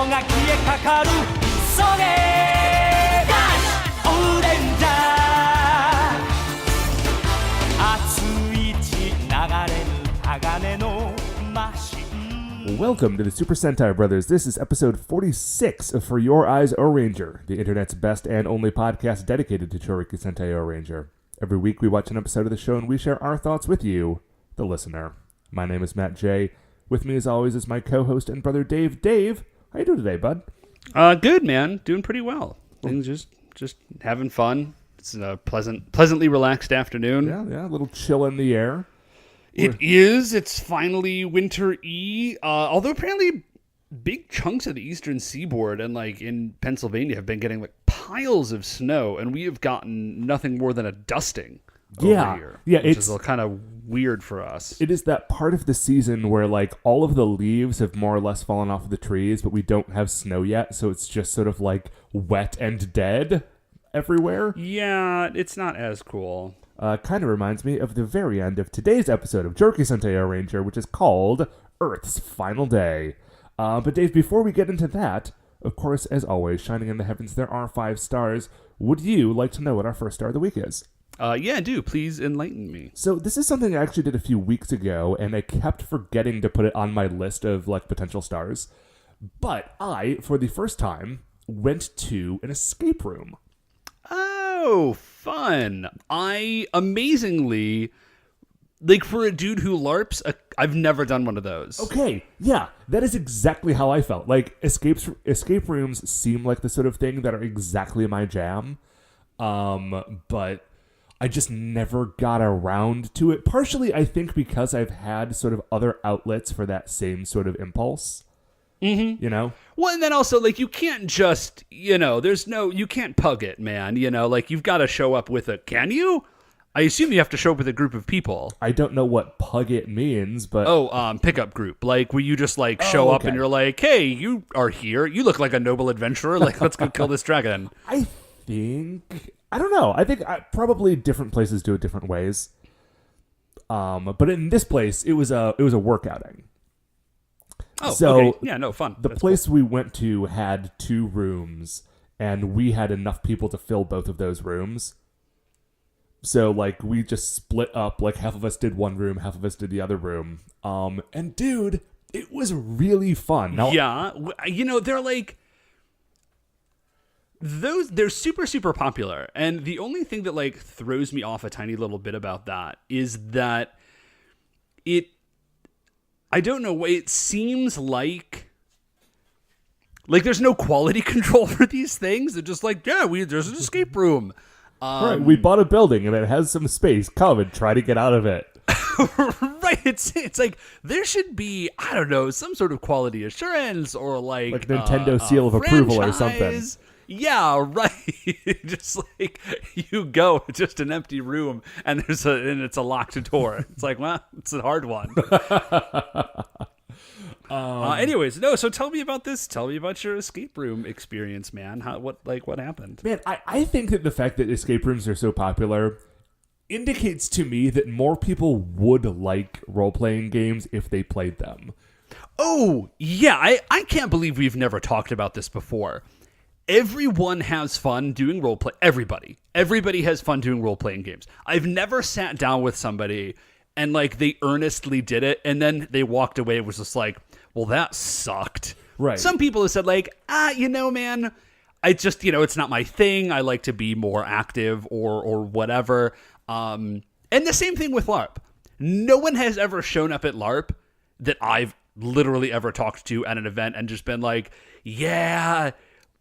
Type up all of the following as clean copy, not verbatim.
が消えかかるそれがオレンジャー熱い血流れる鋼のマシン Welcome to the Super Sentai Brothers. This is episode 46 of For Your Eyes Ohranger, the internet's best and only podcast dedicated to Chouriki Sentai Ohranger. Every week we watch an episode of the show and we share our thoughts with you, the listener. My name is Matt J. With me as always is my co-host and brother Dave. Dave, how you doing today, bud? Good, man. Doing pretty well. Things just having fun. It's a pleasantly relaxed afternoon. Yeah, a little chill in the air. It is. It's finally winter-y. Although apparently big chunks of the eastern seaboard and like in Pennsylvania have been getting like piles of snow, and we have gotten nothing more than a dusting over here. Yeah, which is kind of weird for us. It is that part of the season where like all of the leaves have more or less fallen off of the trees, but we don't have snow yet, so it's just sort of like wet and dead everywhere. Yeah, it's not as cool. Kind of reminds me of the very end of today's episode of Chouriki Sentai Ohranger, which is called Earth's Final Day. But Dave, before we get into that, of course, as always, shining in the heavens, there are 5 stars. Would you like to know what our first star of the week is? Yeah, do. Please enlighten me. So this is something I actually did a few weeks ago, and I kept forgetting to put it on my list of like potential stars. But I, for the first time, went to an escape room. Oh, fun. I amazingly, like for a dude who LARPs, I've never done one of those. Okay, yeah, that is exactly how I felt. Like, escape rooms seem like the sort of thing that are exactly my jam, but I just never got around to it. Partially, I think, because I've had sort of other outlets for that same sort of impulse. Mm-hmm. You know? Well, and then also, like, you can't just, you can't pug it, man. Like, you've got to show up with can you? I assume you have to show up with a group of people. I don't know what pug it means, but... pickup group. Like, where you just, like, show up and you're like, hey, you are here. You look like a noble adventurer. Like, let's go kill this dragon. I don't know. I think probably different places do it different ways. But in this place, it was a work outing. Oh, so okay. Yeah, no, fun. The place we went to had 2 rooms, and we had enough people to fill both of those rooms. So, like, we just split up. Like, half of us did one room, half of us did the other room. And, dude, it was really fun. Now, yeah. They're, like... They're super, super popular. And the only thing that, like, throws me off a tiny little bit about that is that I don't know, it seems like there's no quality control for these things. They're just like, yeah, there's an escape room. Right, we bought a building and it has some space. Come and try to get out of it. Right, it's like there should be, I don't know, some sort of quality assurance or like Nintendo seal of approval or something. Yeah, right. Just like you go, it's just an empty room, and it's a locked door. It's like, well, it's a hard one. Anyways, no. So tell me about this. Tell me about your escape room experience, man. What happened? Man, I think that the fact that escape rooms are so popular indicates to me that more people would like role-playing games if they played them. Oh, yeah. I can't believe we've never talked about this before. Everyone has fun doing roleplay. Everybody has fun doing role-playing games. I've never sat down with somebody and like they earnestly did it and then they walked away. It was just like, well, that sucked. Right. Some people have said like, man, I just, it's not my thing. I like to be more active or whatever. And the same thing with LARP. No one has ever shown up at LARP that I've literally ever talked to at an event and just been like, yeah,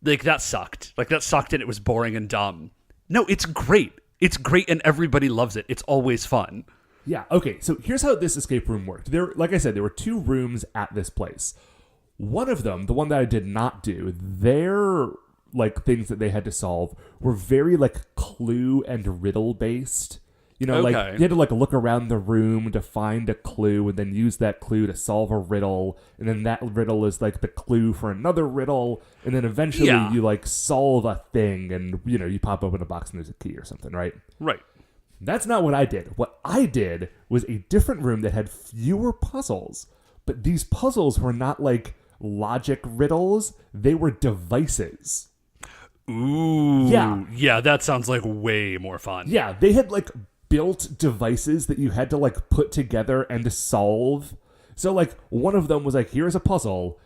like that sucked. Like that sucked and it was boring and dumb. No, it's great. It's great and everybody loves it. It's always fun. Yeah, okay, so here's how this escape room worked. Like I said, there were 2 rooms at this place. One of them, the one that I did not do, their like things that they had to solve were very like clue and riddle based. Like you had to like look around the room to find a clue and then use that clue to solve a riddle, and then that riddle is like the clue for another riddle, and then eventually you like solve a thing and you pop open a box and there's a key or something, right? Right. That's not what I did. What I did was a different room that had fewer puzzles, but these puzzles were not like logic riddles. They were devices. Ooh. Yeah. Yeah, that sounds like way more fun. Yeah, they had like built devices that you had to like put together and solve. So like one of them was like, here's a puzzle,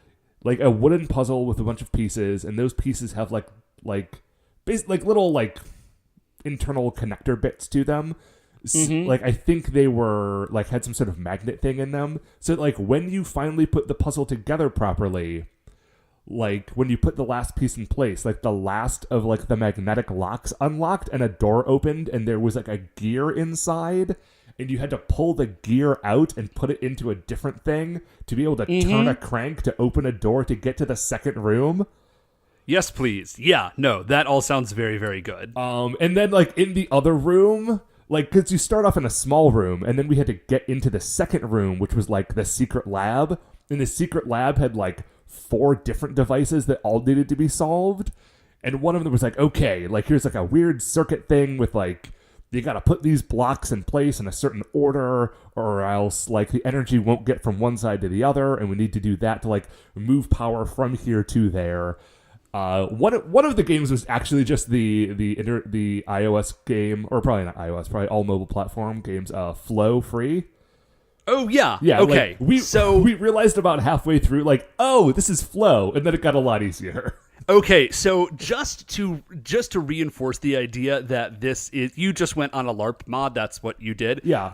like a wooden puzzle with a bunch of pieces, and those pieces have like little like internal connector bits to them. Like I think they were like had some sort of magnet thing in them. So like when you finally put the puzzle together properly, like when you put the last piece in place, like the last of like the magnetic locks unlocked and a door opened and there was like a gear inside and you had to pull the gear out and put it into a different thing to be able to turn a crank to open a door to get to the second room. Yes, please. Yeah, no, that all sounds very, very good. And then like in the other room, like, because you start off in a small room, and then we had to get into the second room, which was, like, the secret lab. And the secret lab had, like, 4 different devices that all needed to be solved. And one of them was like, okay, like, here's, like, a weird circuit thing with, like, you gotta put these blocks in place in a certain order, or else, like, the energy won't get from one side to the other, and we need to do that to, like, move power from here to there. One of the games was actually just the iOS game, or probably not iOS, probably all mobile platform games. Flow free. Oh yeah, yeah. Okay, like, we realized about halfway through, like, oh, this is Flow, and then it got a lot easier. Okay, so just to reinforce the idea that this is, you just went on a LARP mod. That's what you did. Yeah.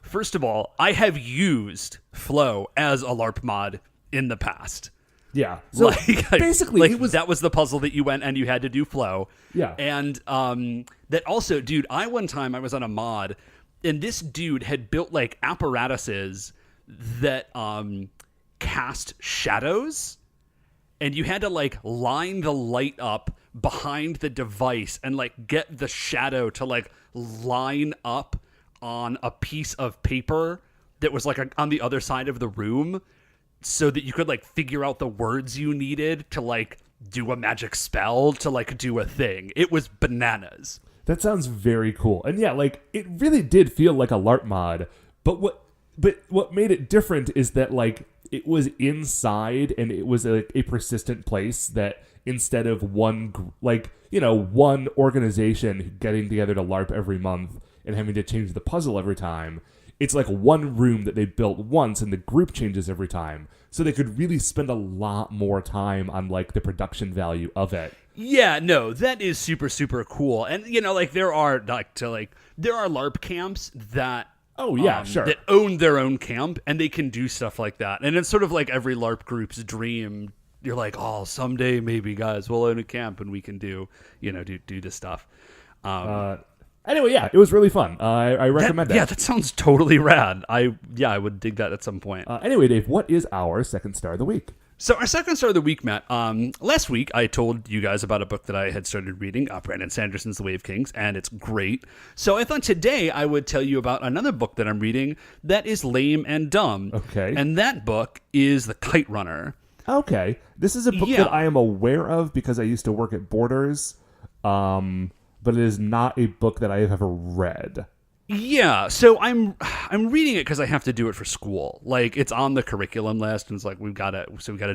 First of all, I have used Flow as a LARP mod in the past. Yeah. So basically, like, that was the puzzle that you went and you had to do Flow. Yeah. And that also, dude, one time I was on a mod and this dude had built like apparatuses that cast shadows, and you had to like line the light up behind the device and like get the shadow to like line up on a piece of paper that was like on the other side of the room, so that you could like figure out the words you needed to like do a magic spell to like do a thing. It was bananas. That sounds very cool. And yeah, like it really did feel like a LARP mod, but what made it different is that like it was inside and it was like a persistent place, that instead of one organization getting together to LARP every month and having to change the puzzle every time, it's like one room that they built once and the group changes every time. So they could really spend a lot more time on like the production value of it. Yeah, no, that is super, super cool. And like there are LARP camps that sure, that own their own camp and they can do stuff like that. And it's sort of like every LARP group's dream. You're like, oh, someday maybe guys we'll own a camp and we can do this stuff. Anyway, yeah, it was really fun. I recommend it. Yeah, that sounds totally rad. I would dig that at some point. Anyway, Dave, what is our second star of the week? So our second star of the week, Matt, last week I told you guys about a book that I had started reading, Brandon Sanderson's The Wave Kings, and it's great. So I thought today I would tell you about another book that I'm reading that is lame and dumb. Okay. And that book is The Kite Runner. Okay. This is a book that I am aware of because I used to work at Borders. But it is not a book that I have ever read. Yeah, so I'm reading it because I have to do it for school. Like, it's on the curriculum list, and it's like we gotta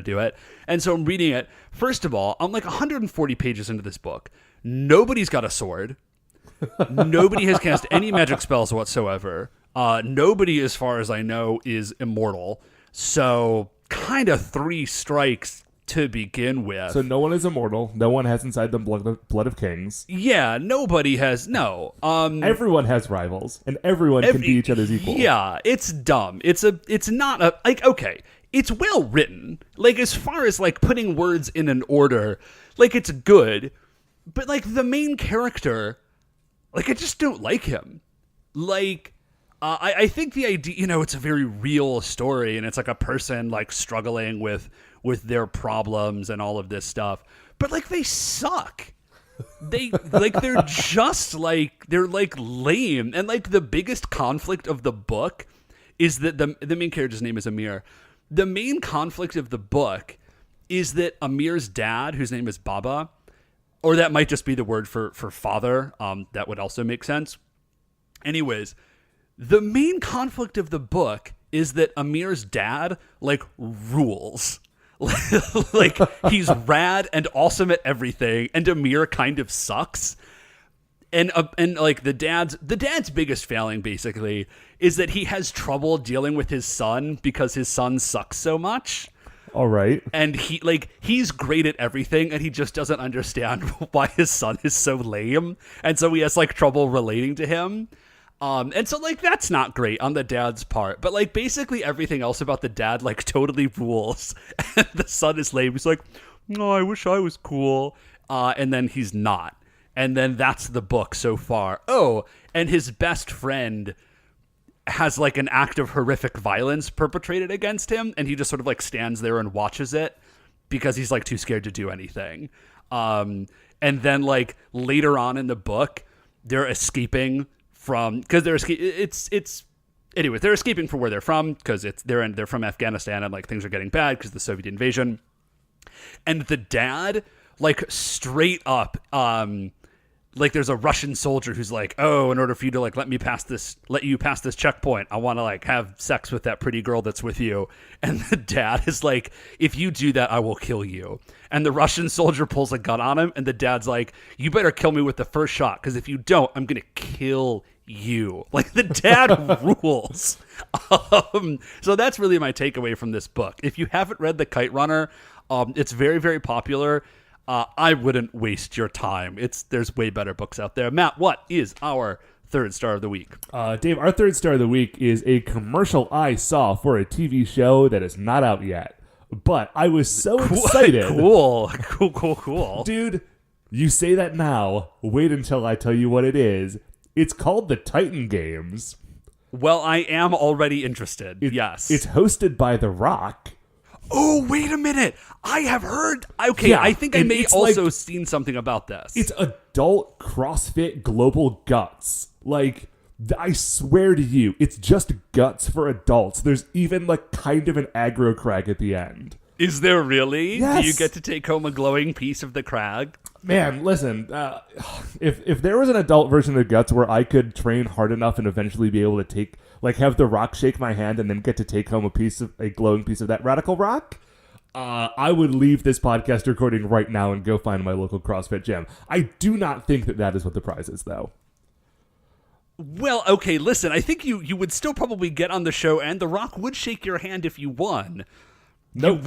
do it. And so I'm reading it. First of all, I'm like 140 pages into this book. Nobody's got a sword. Nobody has cast any magic spells whatsoever. Nobody, as far as I know, is immortal. So kind of 3 strikes to begin with. So no one is immortal. No one has inside them blood of kings. Yeah, nobody has. No. Everyone has rivals, and everyone can be each other's equal. Yeah, it's dumb. It's not a, like, okay, it's well written. Like, as far as like putting words in an order, like, it's good. But like the main character, like, I just don't like him. Like, I think the idea, it's a very real story, and it's like a person like struggling with their problems and all of this stuff, but like they suck. They like they're just like they're like lame, and like the biggest conflict of the book is that the main character's name is Amir. The main conflict of the book is that Amir's dad, whose name is Baba, or that might just be the word for father. That would also make sense. Anyways, the main conflict of the book is that Amir's dad like rules. Like, he's rad and awesome at everything, and Amir kind of sucks. And like the dad's biggest failing basically is that he has trouble dealing with his son because his son sucks so much. All right. And he's great at everything, and he just doesn't understand why his son is so lame, and so he has like trouble relating to him. And so like that's not great on the dad's part, but like basically everything else about the dad like totally rules. And the son is lame. He's like, "No, I wish I was cool," and then he's not. And then that's the book so far. Oh, and his best friend has like an act of horrific violence perpetrated against him, and he just sort of like stands there and watches it because he's like too scared to do anything. And then like later on in the book, they're escaping from because they're anyways, they're escaping from where they're from because they're from Afghanistan, and like things are getting bad because of the Soviet invasion. And the dad like straight up like there's a Russian soldier who's like, "Oh, in order for you to like let you pass this checkpoint, I want to like have sex with that pretty girl that's with you." And the dad is like, "If you do that, I will kill you." And the Russian soldier pulls a gun on him, and the dad's like, "You better kill me with the first shot, because if you don't, I'm gonna kill you." Like the dad rules. So that's really my takeaway from this book. If you haven't read The Kite Runner, it's very, very popular. I wouldn't waste your time. There's way better books out there. Matt, what is our third star of the week? Dave, our third star of the week is a commercial I saw for a TV show that is not out yet. But I was so excited. Cool. Dude, you say that now. Wait until I tell you what it is. It's called the Titan Games. Well, I am already interested. Yes. It's hosted by The Rock. Oh, wait a minute. I have heard. Okay, yeah, I think I may also like, seen something about this. It's adult CrossFit global guts. Like, I swear to you, it's just guts for adults. There's even like kind of an aggro crag at the end. Is there really? Yes. Do you get to take home a glowing piece of the crag? Man, listen, if there was an adult version of guts where I could train hard enough and eventually be able to have The Rock shake my hand and then get to take home a glowing piece of that radical rock, I would leave this podcast recording right now and go find my local CrossFit gym. I do not think that is what the prize is, though. Well, okay, listen, I think you would still probably get on the show, and The Rock would shake your hand if you won. Nope.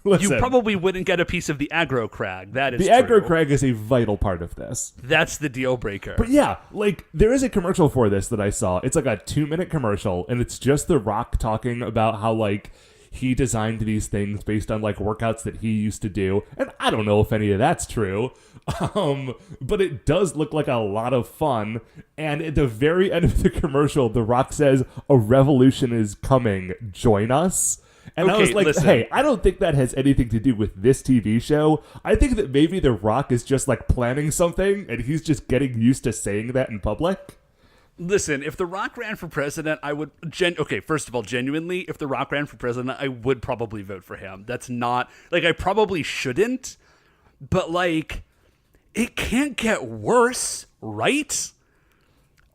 You probably wouldn't get a piece of the aggro crag. That is the true. Aggro crag is a vital part of this. That's the deal breaker. But yeah, like there is a commercial for this that I saw. It's like a 2-minute commercial, and it's just The Rock talking about how like he designed these things based on like workouts that he used to do. And I don't know if any of that's true. But it does look like a lot of fun. And at the very end of the commercial, The Rock says, "A revolution is coming. Join us." And I was like, listen. Hey, I don't think that has anything to do with this TV show. I think that maybe The Rock is just like planning something and he's just getting used to saying that in public. Listen, if The Rock ran for president, I would... first of all, genuinely, if The Rock ran for president, I would probably vote for him. That's not... Like, I probably shouldn't, but, like, it can't get worse, right?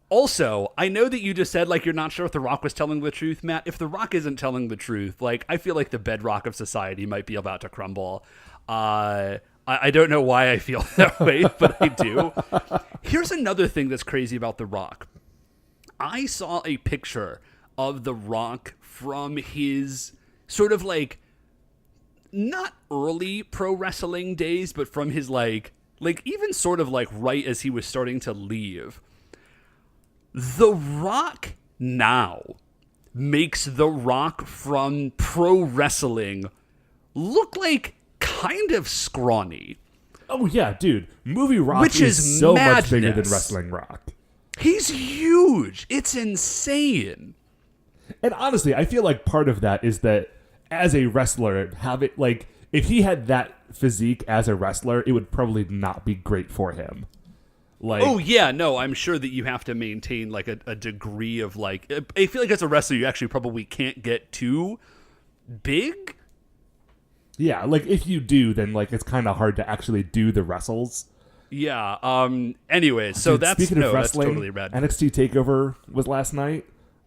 Also, I know that you just said, like, you're not sure if The Rock was telling the truth, Matt. If The Rock isn't telling the truth, like, I feel like the bedrock of society might be about to crumble. I don't know why I feel that way, but I do. Here's another thing that's crazy about The Rock. I saw a picture of The Rock from his sort of, like, not early pro wrestling days, but from his, like even sort of, like, right as he was starting to leave. The Rock now makes The Rock from pro wrestling look like kind of scrawny. Oh, yeah, dude. Movie Rock Which is so madness. Much bigger than wrestling Rock. He's huge. It's insane. And honestly, I feel like part of that is that as a wrestler, if he had that physique as a wrestler, it would probably not be great for him. Like, oh, yeah, no, I'm sure that you have to maintain, like, a degree of, like... I feel like as a wrestler, you actually probably can't get too big. Yeah, like, if you do, then, like, it's kind of hard to actually do the wrestles. Yeah, anyways, so Dude, that's... Speaking of wrestling, that's totally rad. NXT TakeOver was last night.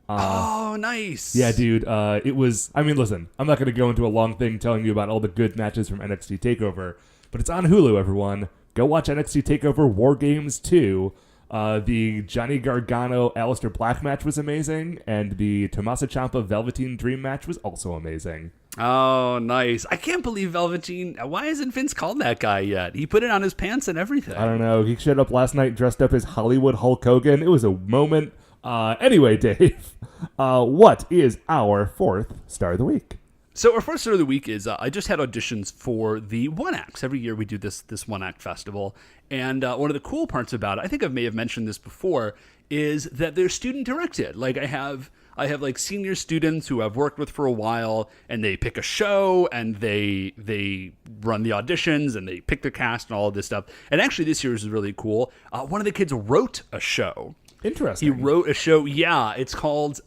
Oh, nice. Yeah, dude. It was. I mean, listen. I'm not going to go into a long thing telling you about all the good matches from NXT Takeover, but it's on Hulu. Everyone, go watch NXT Takeover War Games 2. The Johnny Gargano Aleister Black match was amazing, and the Tommaso Ciampa Velveteen Dream match was also amazing. Oh, nice. I can't believe Velveteen. Why hasn't Vince called that guy yet? He put it on his pants and everything. I don't know. He showed up last night dressed up as Hollywood Hulk Hogan. It was a moment. Anyway, Dave, what is our fourth star of the week? So our first star of the week is I just had auditions for the One Acts. Every year we do this One Act festival. And one of the cool parts about it, I think I may have mentioned this before, is that they're student directed. Like I have like senior students who I've worked with for a while, and they pick a show and they run the auditions and they pick the cast and all of this stuff. And actually this year is really cool. One of the kids wrote a show. Interesting. He wrote a show. Yeah, it's called.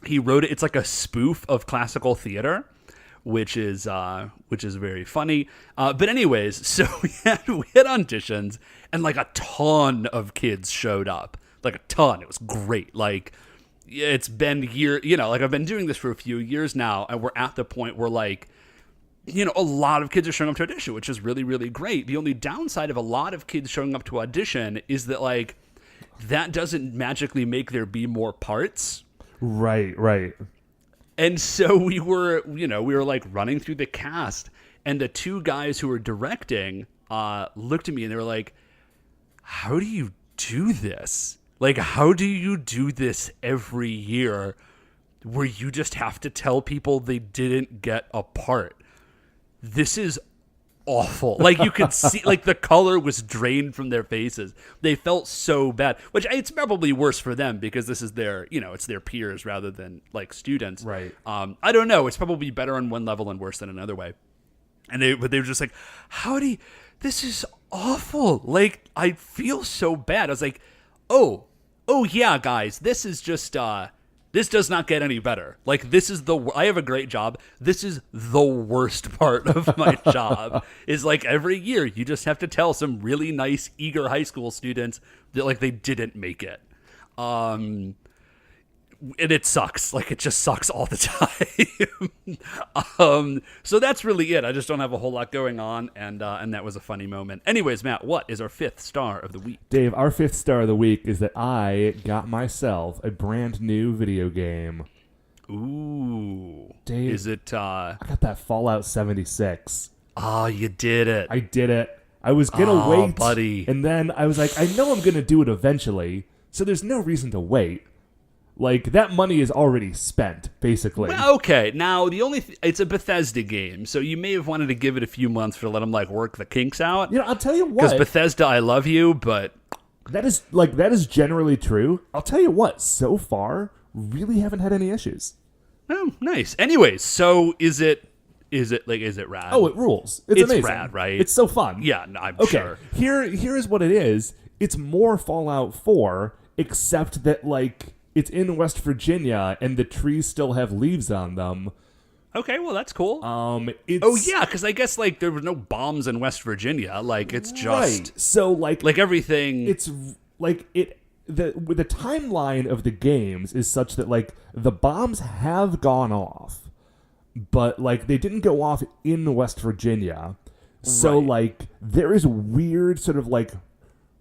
He wrote it. It's like a spoof of classical theater, which is very funny. But anyways, so we had auditions, and like a ton of kids showed up. Like a ton. It was great. Like it's been like I've been doing this for a few years now, and we're at the point where like, a lot of kids are showing up to audition, which is really, really great. The only downside of a lot of kids showing up to audition is that like that doesn't magically make there be more parts. Right. And so we were like running through the cast, and the two guys who were directing looked at me and they were like, "How do you do this? Like, how do you do this every year where you just have to tell people they didn't get a part? This is awful." Like you could see like the color was drained from their faces. They felt so bad, which it's probably worse for them because this is their, it's their peers rather than like students. Right. I don't know. It's probably better on one level and worse than another way. And they were just like, this is awful. Like, I feel so bad. I was like, oh yeah, guys, this is just, this does not get any better. Like, I have a great job. This is the worst part of my job is like every year you just have to tell some really nice, eager high school students that like they didn't make it. And it sucks. Like it just sucks all the time. So that's really it. I just don't have a whole lot going on. And that was a funny moment. Anyways, Matt, what is our fifth star of the week? Dave, our fifth star of the week is that I got myself a brand new video game. Ooh. Dave, is it, I got that Fallout 76. Oh, you did it. I did it. I was going to wait. Buddy. And then I was like, I know I'm going to do it eventually, so there's no reason to wait. Like, that money is already spent, basically. Well, okay, now the only it's a Bethesda game, so you may have wanted to give it a few months to let them like work the kinks out. I'll tell you what. Because Bethesda, I love you, but that is generally true. I'll tell you what. So far, really haven't had any issues. Oh, nice. Anyways, so is it rad? Oh, it rules. It's amazing. Rad, right? It's so fun. Yeah, no, I'm okay. sure. Here is what it is. It's more Fallout 4, except that like it's in West Virginia and the trees still have leaves on them. Okay, well that's cool. It's, oh yeah, because I guess like there were no bombs in West Virginia. Like it's just right. So like everything. It's like it. The timeline of the games is such that like the bombs have gone off, but like they didn't go off in West Virginia. So right. like there is weird sort of like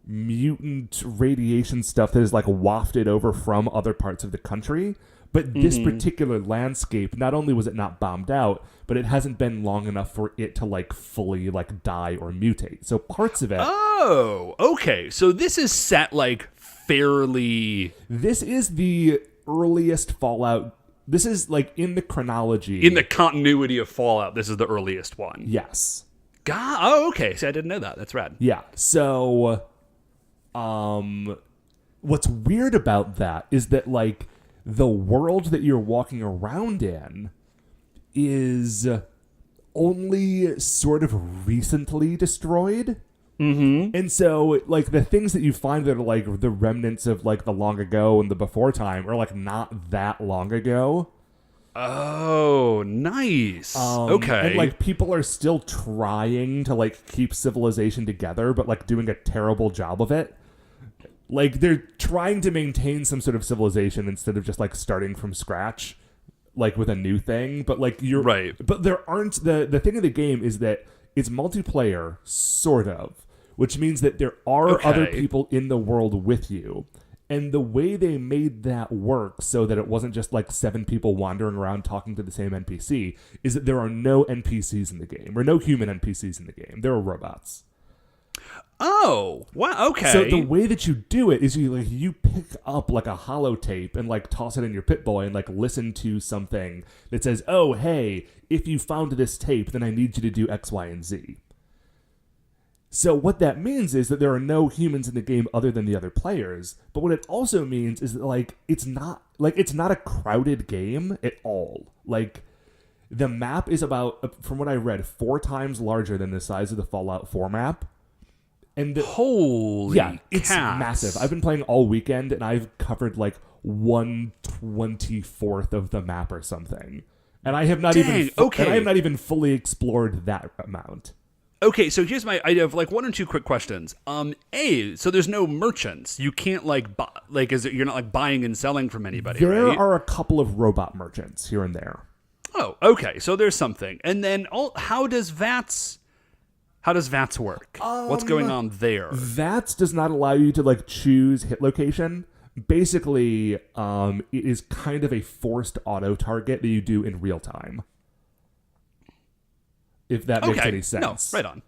mutant radiation stuff that is like wafted over from other parts of the country. But this particular landscape, not only was it not bombed out, but it hasn't been long enough for it to like fully like die or mutate. So parts of it. Oh, okay. So this is set like fairly. This is the earliest Fallout. This is like in the chronology. In the continuity of Fallout, this is the earliest one. Yes. God. Oh, okay. So I didn't know that. That's rad. Yeah. So, what's weird about that is that like the world that you're walking around in is only sort of recently destroyed. Mm-hmm. And so, like, the things that you find that are, like, the remnants of, like, the long ago and the before time are, like, not that long ago. Oh, nice. Okay. And, like, people are still trying to, like, keep civilization together, but, like, doing a terrible job of it. Like, they're trying to maintain some sort of civilization instead of just, like, starting from scratch, like, with a new thing. But, like, you're... Right. But there aren't... The thing of the game is that it's multiplayer, sort of, which means that there are other people in the world with you. And the way they made that work so that it wasn't just, like, 7 people wandering around talking to the same NPC is that there are no NPCs in the game, or no human NPCs in the game. There are robots. Oh, wow, okay. So the way that you do it is you pick up like a holotape and like toss it in your Pip-Boy and like listen to something that says, oh, hey, if you found this tape, then I need you to do X, Y, and Z. So what that means is that there are no humans in the game other than the other players. But what it also means is that like it's not a crowded game at all. Like the map is about, from what I read, 4 times larger than the size of the Fallout 4 map. And Holy it's cats. massive. I've been playing all weekend, and I've covered like 1/24 of the map or something. And I have not even fully explored that amount. Okay, so I have like 1 or 2 quick questions. So there's no merchants. You can't like you're not like buying and selling from anybody. There right? are a couple of robot merchants here and there. Oh, okay. So there's something. And then how does VATS work? What's going on there? VATS does not allow you to like choose hit location. Basically, it is kind of a forced auto target that you do in real time. If that makes any sense. No, right on.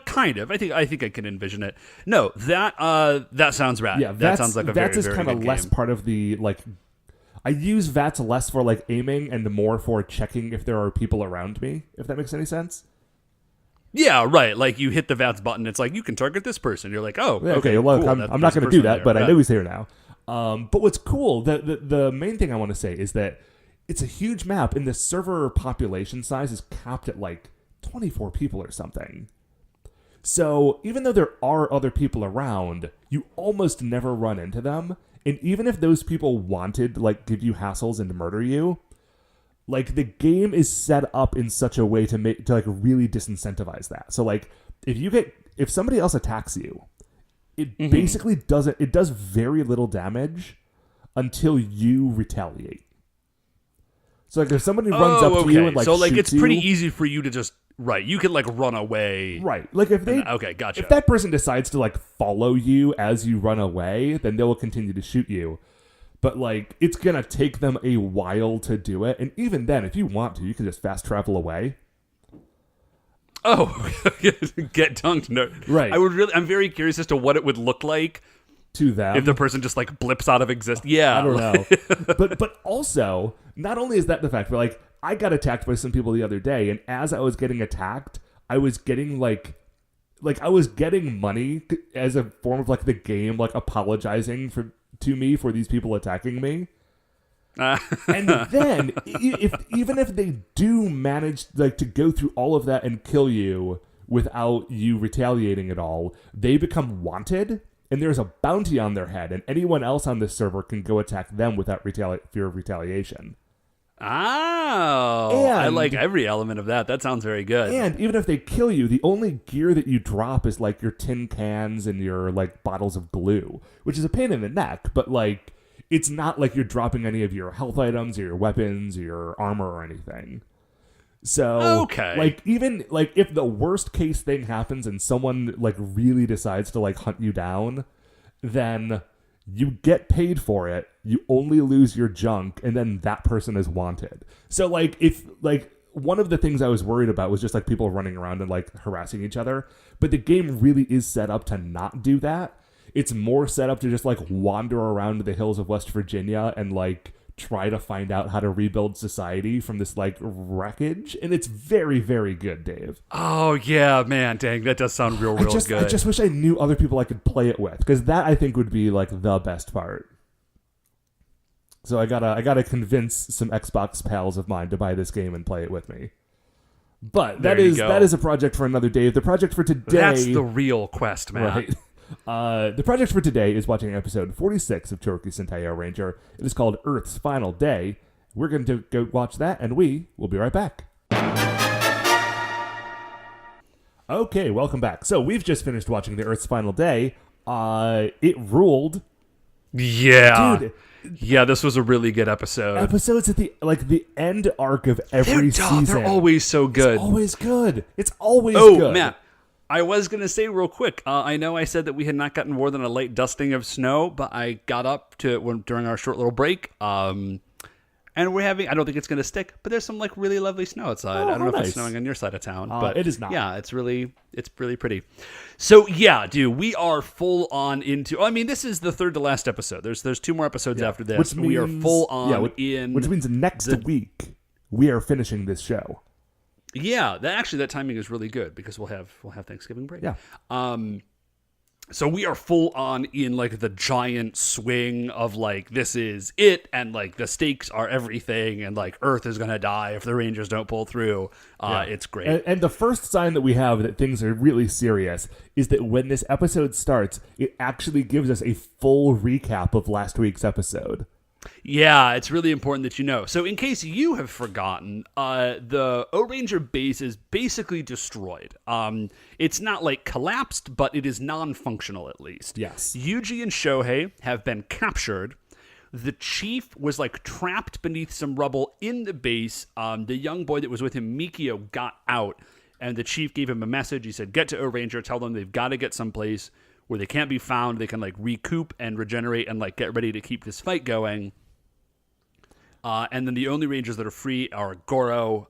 Kind of. I think I can envision it. No, that sounds rad. Yeah, that sounds like a VATS very, is very kind of good less game. part of the like. I use VATS less for like aiming and more for checking if there are people around me. If that makes any sense. Yeah, right. Like you hit the VATS button, it's like you can target this person. You're like, oh, okay. Well, cool. I'm not going to do that, but I know he's here now. But what's cool, the main thing I want to say is that it's a huge map, and the server population size is capped at like 24 people or something. So even though there are other people around, you almost never run into them. And even if those people wanted to like give you hassles and to murder you, like the game is set up in such a way to like really disincentivize that. So like if somebody else attacks you, it basically does very little damage until you retaliate. So like if somebody runs up to you and like so like shoots it's pretty you, easy for you to just you can like run away. Right. Like if they gotcha. If that person decides to like follow you as you run away, then they will continue to shoot you. But like it's gonna take them a while to do it, and even then, if you want to, you can just fast travel away. Oh, get dunked. No. Right. I'm very curious as to what it would look like to them if the person just like blips out of existence. Yeah. I don't know. but also, not only is that the fact, but like I got attacked by some people the other day, and as I was getting attacked, I was getting like I was getting money as a form of like the game like apologizing to me for these people attacking me. And then even if they do manage like to go through all of that and kill you without you retaliating at all, they become wanted, and there's a bounty on their head, and anyone else on this server can go attack them without fear of retaliation. Oh, I like every element of that. That sounds very good. And even if they kill you, the only gear that you drop is like your tin cans and your like bottles of glue, which is a pain in the neck, but like it's not like you're dropping any of your health items or your weapons or your armor or anything. So like even like if the worst case thing happens and someone like really decides to like hunt you down, then you get paid for it, you only lose your junk, and then that person is wanted. So like if like one of the things I was worried about was just like people running around and like harassing each other, but the game really is set up to not do that. It's more set up to just like wander around the hills of West Virginia and like try to find out how to rebuild society from this like wreckage, and it's very, very good, Dave. Oh yeah, man, dang, that does sound real good. I just wish I knew other people I could play it with, because that I think would be like the best part. So I gotta convince some Xbox pals of mine to buy this game and play it with me. But that is a project for another day. The project for today, that's the real quest, man. Right. The project for today is watching episode 46 of Chouriki Sentai Ohranger. It is called Earth's Final Day. We're going to go watch that, and we will be right back. Okay, welcome back. So we've just finished watching the Earth's Final Day. It ruled. Yeah. Dude. Yeah, this was a really good episode. Episodes at the end arc of every season. They're always so good. It's always good. It's always good. Oh, Matt, I was going to say real quick, I know I said that we had not gotten more than a light dusting of snow, but I got up to during our short little break, and we're having, I don't think it's going to stick, but there's some like really lovely snow outside. I don't know if it's snowing on your side of town, but it is not. Yeah, it's really pretty. So yeah, dude, we are full on into, I mean, this is the third to last episode. There's 2 more episodes after this. Which means, we are full on which means next week we are finishing this show. Yeah, that timing is really good because we'll have Thanksgiving break. Yeah. So we are full on in like the giant swing of like this is it, and like the stakes are everything, and like Earth is gonna die if the Rangers don't pull through. It's great. And the first sign that we have that things are really serious is that when this episode starts, it actually gives us a full recap of last week's episode. Yeah, it's really important that you know. So in case you have forgotten, the Ohranger base is basically destroyed. It's not like collapsed, but it is non-functional at least. Yes. Yuji and Shohei have been captured. The chief was like trapped beneath some rubble in the base. The young boy that was with him, Mikio, got out, and the chief gave him a message. He said, get to Ohranger, tell them they've got to get someplace where they can't be found, they can like recoup and regenerate and like get ready to keep this fight going. And then the only Rangers that are free are Goro,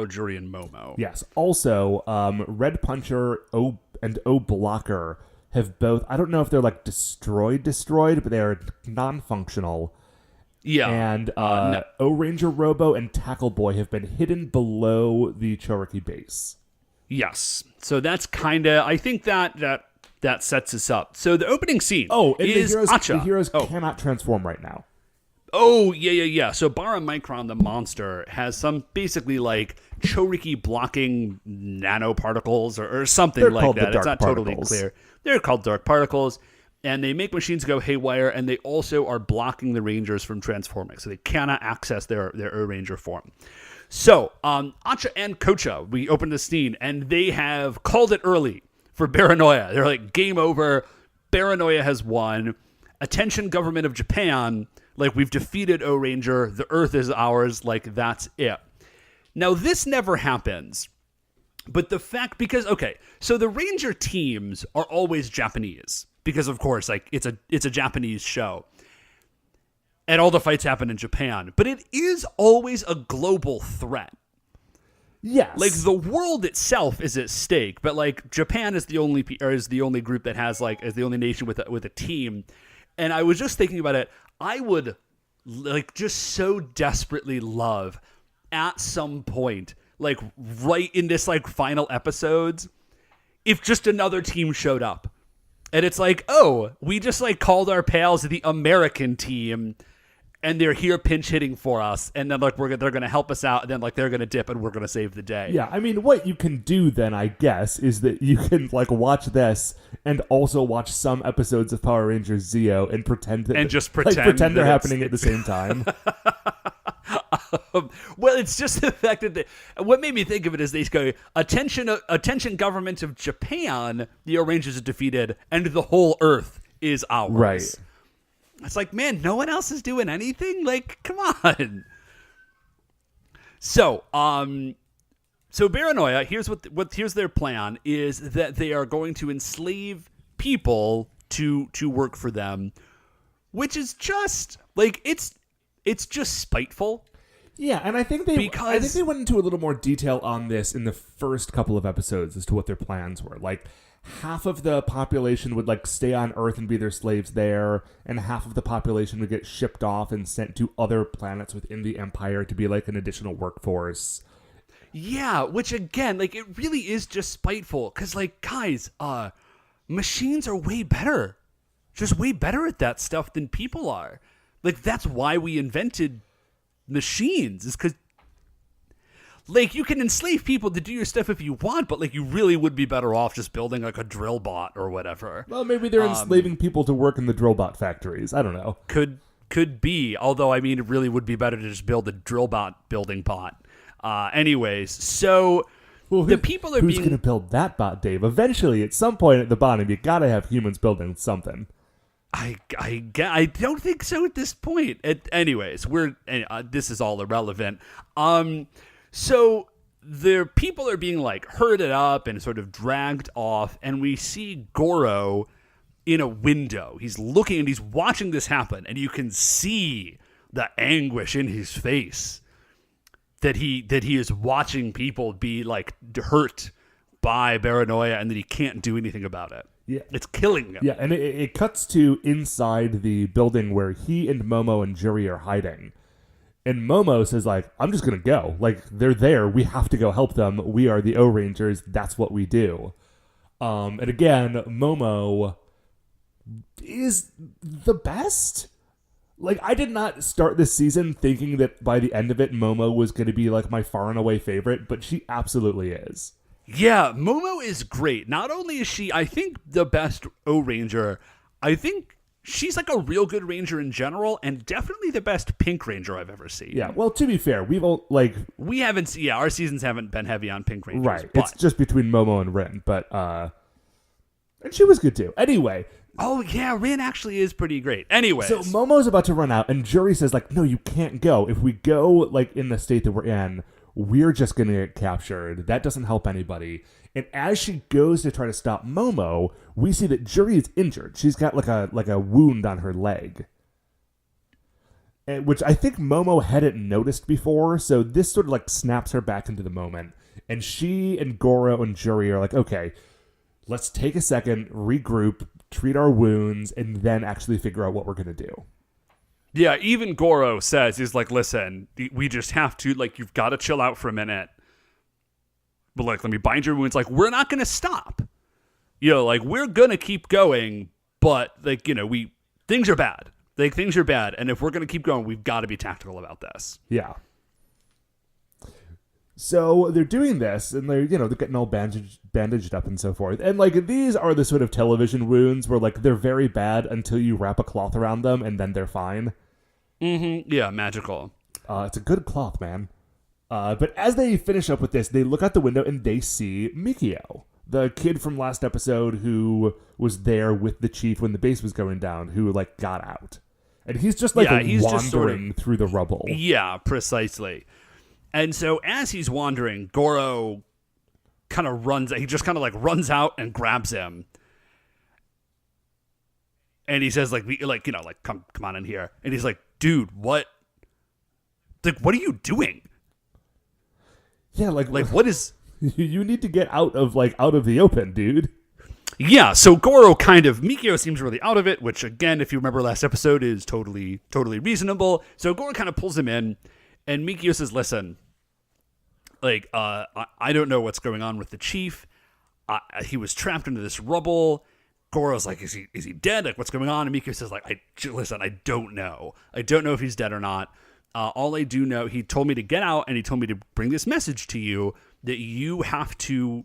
Juri, and Momo. Yes. Also, Red Puncher and O Blocker have both, I don't know if they're like destroyed, but they are non-functional. Yeah. And Ohranger Robo and Tackle Boy have been hidden below the Chouriki base. Yes. So that's kind of, I think that sets us up. So the opening scene is Acha. The heroes cannot transform right now. Oh, yeah. So Baramicron, the monster, has some basically like Chouriki blocking nanoparticles or something They're like that. The it's not particles. Totally clear. They're called dark particles, and they make machines go haywire, and they also are blocking the Rangers from transforming, so they cannot access their Ohranger form. So, Acha and Kocha, we open the scene, and they have called it early for Baranoia. They're like, game over. Baranoia has won. Attention, government of Japan. Like, we've defeated Ohranger. The Earth is ours. Like, that's it. Now, this never happens. But the fact, because, okay, so the Ranger teams are always Japanese. Because, of course, like, it's a Japanese show. And all the fights happen in Japan. But it is always a global threat. Yes. Like, the world itself is at stake. But, like, Japan is the only group that has, like, is the only nation with a team. And I was just thinking about it. I would, like, just so desperately love at some point, like, right in this, like, final episodes, if just another team showed up. And it's like, oh, we just, like, called our pals the American team, and they're here pinch hitting for us, and then, like, they're going to help us out, and then, like, they're going to dip, and we're going to save the day. Yeah, I mean, what you can do then, I guess, is that you can, like, watch this and also watch some episodes of Power Rangers Zeo and pretend that... And just pretend they're happening at the same time. Well, it's just the fact that what made me think of it is they go, attention government of Japan, the Ohrangers are defeated, and the whole Earth is ours. Right. It's like, man, no one else is doing anything? Like, come on. So Baranoia, here's their plan, is that they are going to enslave people to work for them, which is just, like, it's just spiteful. Yeah, and I think they went into a little more detail on this in the first couple of episodes as to what their plans were. Like, half of the population would, like, stay on Earth and be their slaves there, and half of the population would get shipped off and sent to other planets within the Empire to be, like, an additional workforce. Yeah, which, again, like, it really is just spiteful. Because, like, guys, machines are way better. Just way better at that stuff than people are. Like, that's why we invented machines, is because, like, you can enslave people to do your stuff if you want, but, like, you really would be better off just building, like, a drill bot or whatever. Well, maybe they're enslaving people to work in the drill bot factories. I don't know. Could be, although, I mean, it really would be better to just build a drill bot building bot. Anyways, so the people are who's being... going to build that bot, Dave? Eventually, at some point at the bottom, you got to have humans building something. I don't think so at this point. Anyways, this is all irrelevant. So the people are being like herded up and sort of dragged off, and we see Goro in a window. He's looking and he's watching this happen, and you can see the anguish in his face that he is watching people be like hurt by paranoia, and that he can't do anything about it. Yeah, it's killing him. Yeah, and it cuts to inside the building where he and Momo and Juri are hiding. And Momo says, like, I'm just going to go. Like, they're there. We have to go help them. We are the Ohrangers. That's what we do. And again, Momo is the best. Like, I did not start this season thinking that by the end of it, Momo was going to be, like, my far and away favorite, but she absolutely is. Yeah, Momo is great. Not only is she, I think, the best Ohranger, I think she's like a real good ranger in general, and definitely the best pink ranger I've ever seen. Yeah, well, to be fair, we haven't, our seasons haven't been heavy on pink rangers. Right, but... it's just between Momo and Rin, but, and she was good too. Anyway. Oh, yeah, Rin actually is pretty great. Anyways. So Momo's about to run out, and Juri says, like, no, you can't go. If we go, like, in the state that we're in, we're just going to get captured. That doesn't help anybody. And as she goes to try to stop Momo, we see that Juri is injured. She's got like a wound on her leg, which I think Momo hadn't noticed before. So this sort of like snaps her back into the moment. And she and Goro and Juri are like, okay, let's take a second, regroup, treat our wounds, and then actually figure out what we're going to do. Yeah, even Goro says, he's like, listen, we just have to, like, you've got to chill out for a minute. But, like, let me bind your wounds. Like, we're not going to stop. You know, like, we're going to keep going, but, like, you know, things are bad. Like, things are bad. And if we're going to keep going, we've got to be tactical about this. Yeah. So they're doing this, and they're getting all bandaged up and so forth. And, like, these are the sort of television wounds where, like, they're very bad until you wrap a cloth around them, and then they're fine. Mm-hmm. Yeah, magical. It's a good cloth, man. But as they finish up with this, they look out the window, and they see Mikio, the kid from last episode who was there with the chief when the base was going down, who, like, got out. And he's just, like, he's wandering just sort of, through the rubble. Yeah, precisely. And so as he's wandering, Goro kind of runs out and grabs him. And he says, come on in here. And he's like, dude, what are you doing? Yeah, like what is... You need to get out of the open, dude. Yeah, so Goro Mikio seems really out of it, which again, if you remember last episode, is totally reasonable. So Goro kind of pulls him in. And Mikio says, listen, like, I don't know what's going on with the chief. He was trapped into this rubble. Goro's like, is he dead? Like, what's going on? And Mikio says, like, I don't know. I don't know if he's dead or not. All I do know, he told me to get out, and he told me to bring this message to you that you have to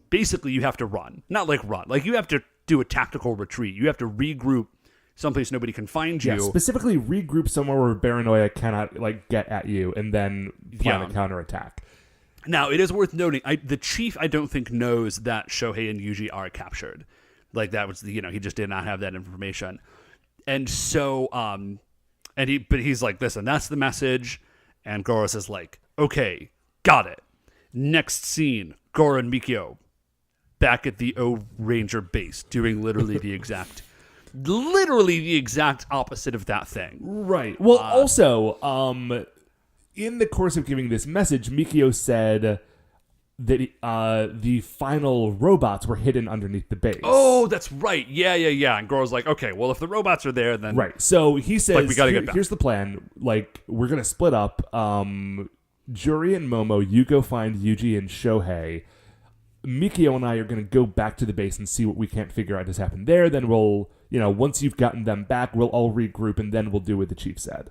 run. Not like run. Like, you have to do a tactical retreat. You have to regroup someplace nobody can find you. Yeah, specifically regroup somewhere where paranoia cannot, like, get at you, and then plan a counterattack. Now, it is worth noting, the chief, I don't think, knows that Shohei and Yuji are captured. Like, that was, he just did not have that information. And so, but he's like, listen, that's the message. And Goro says, like, okay, got it. Next scene, Goro and Mikio back at the Ohranger base, doing literally the exact opposite of that thing. Right. Well, also, in the course of giving this message, Mikio said that the final robots were hidden underneath the base. Oh, that's right. Yeah. And Goro's like, okay, well, if the robots are there, then... Right. So he says, like, we gotta get back. Here's the plan. Like, we're going to split up. Juri and Momo, you go find Yuji and Shohei. Mikio and I are going to go back to the base and see what we can't figure out has happened there. Then we'll, once you've gotten them back, we'll all regroup, and then we'll do what the chief said.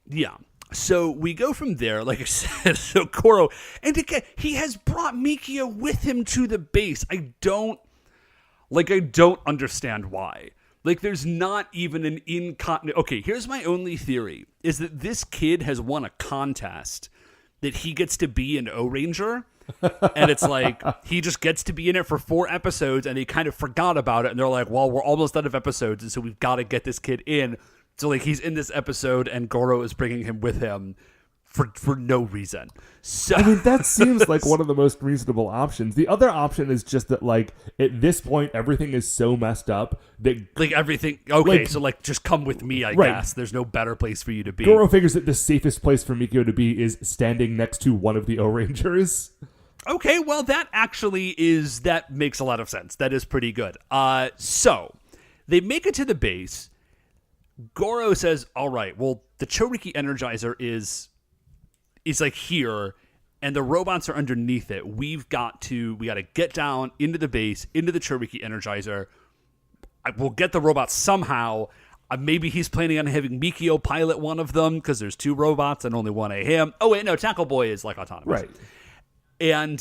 Yeah. So we go from there, like I said, so Goro, and again, he has brought Mikio with him to the base. I don't understand why. Like, there's not even an incontinent. Okay, here's my only theory, is that this kid has won a contest that he gets to be an Ohranger, And it's like, he just gets to be in it for 4 episodes, and they kind of forgot about it. And they're like, well, we're almost out of episodes, and so we've got to get this kid in. So, like, he's in this episode, and Goro is bringing him with him for no reason. So I mean, that seems like one of the most reasonable options. The other option is just that, like, at this point, everything is so messed up that... Like, everything... Okay, like, so, like, just come with me, I right. guess. There's no better place for you to be. Goro figures that the safest place for Mikio to be is standing next to one of the Ohrangers. Okay, well, that actually is... That makes a lot of sense. That is pretty good. So, they make it to the base. Goro says, all right, well, the Chouriki Energizer is like here, and the robots are underneath it. We got to get down into the base, into the Chouriki Energizer. We'll get the robots somehow. Maybe he's planning on having Mikio pilot one of them, because there's 2 robots and only one of him. Oh, wait, no, Tackle Boy is, like, autonomous. Right. And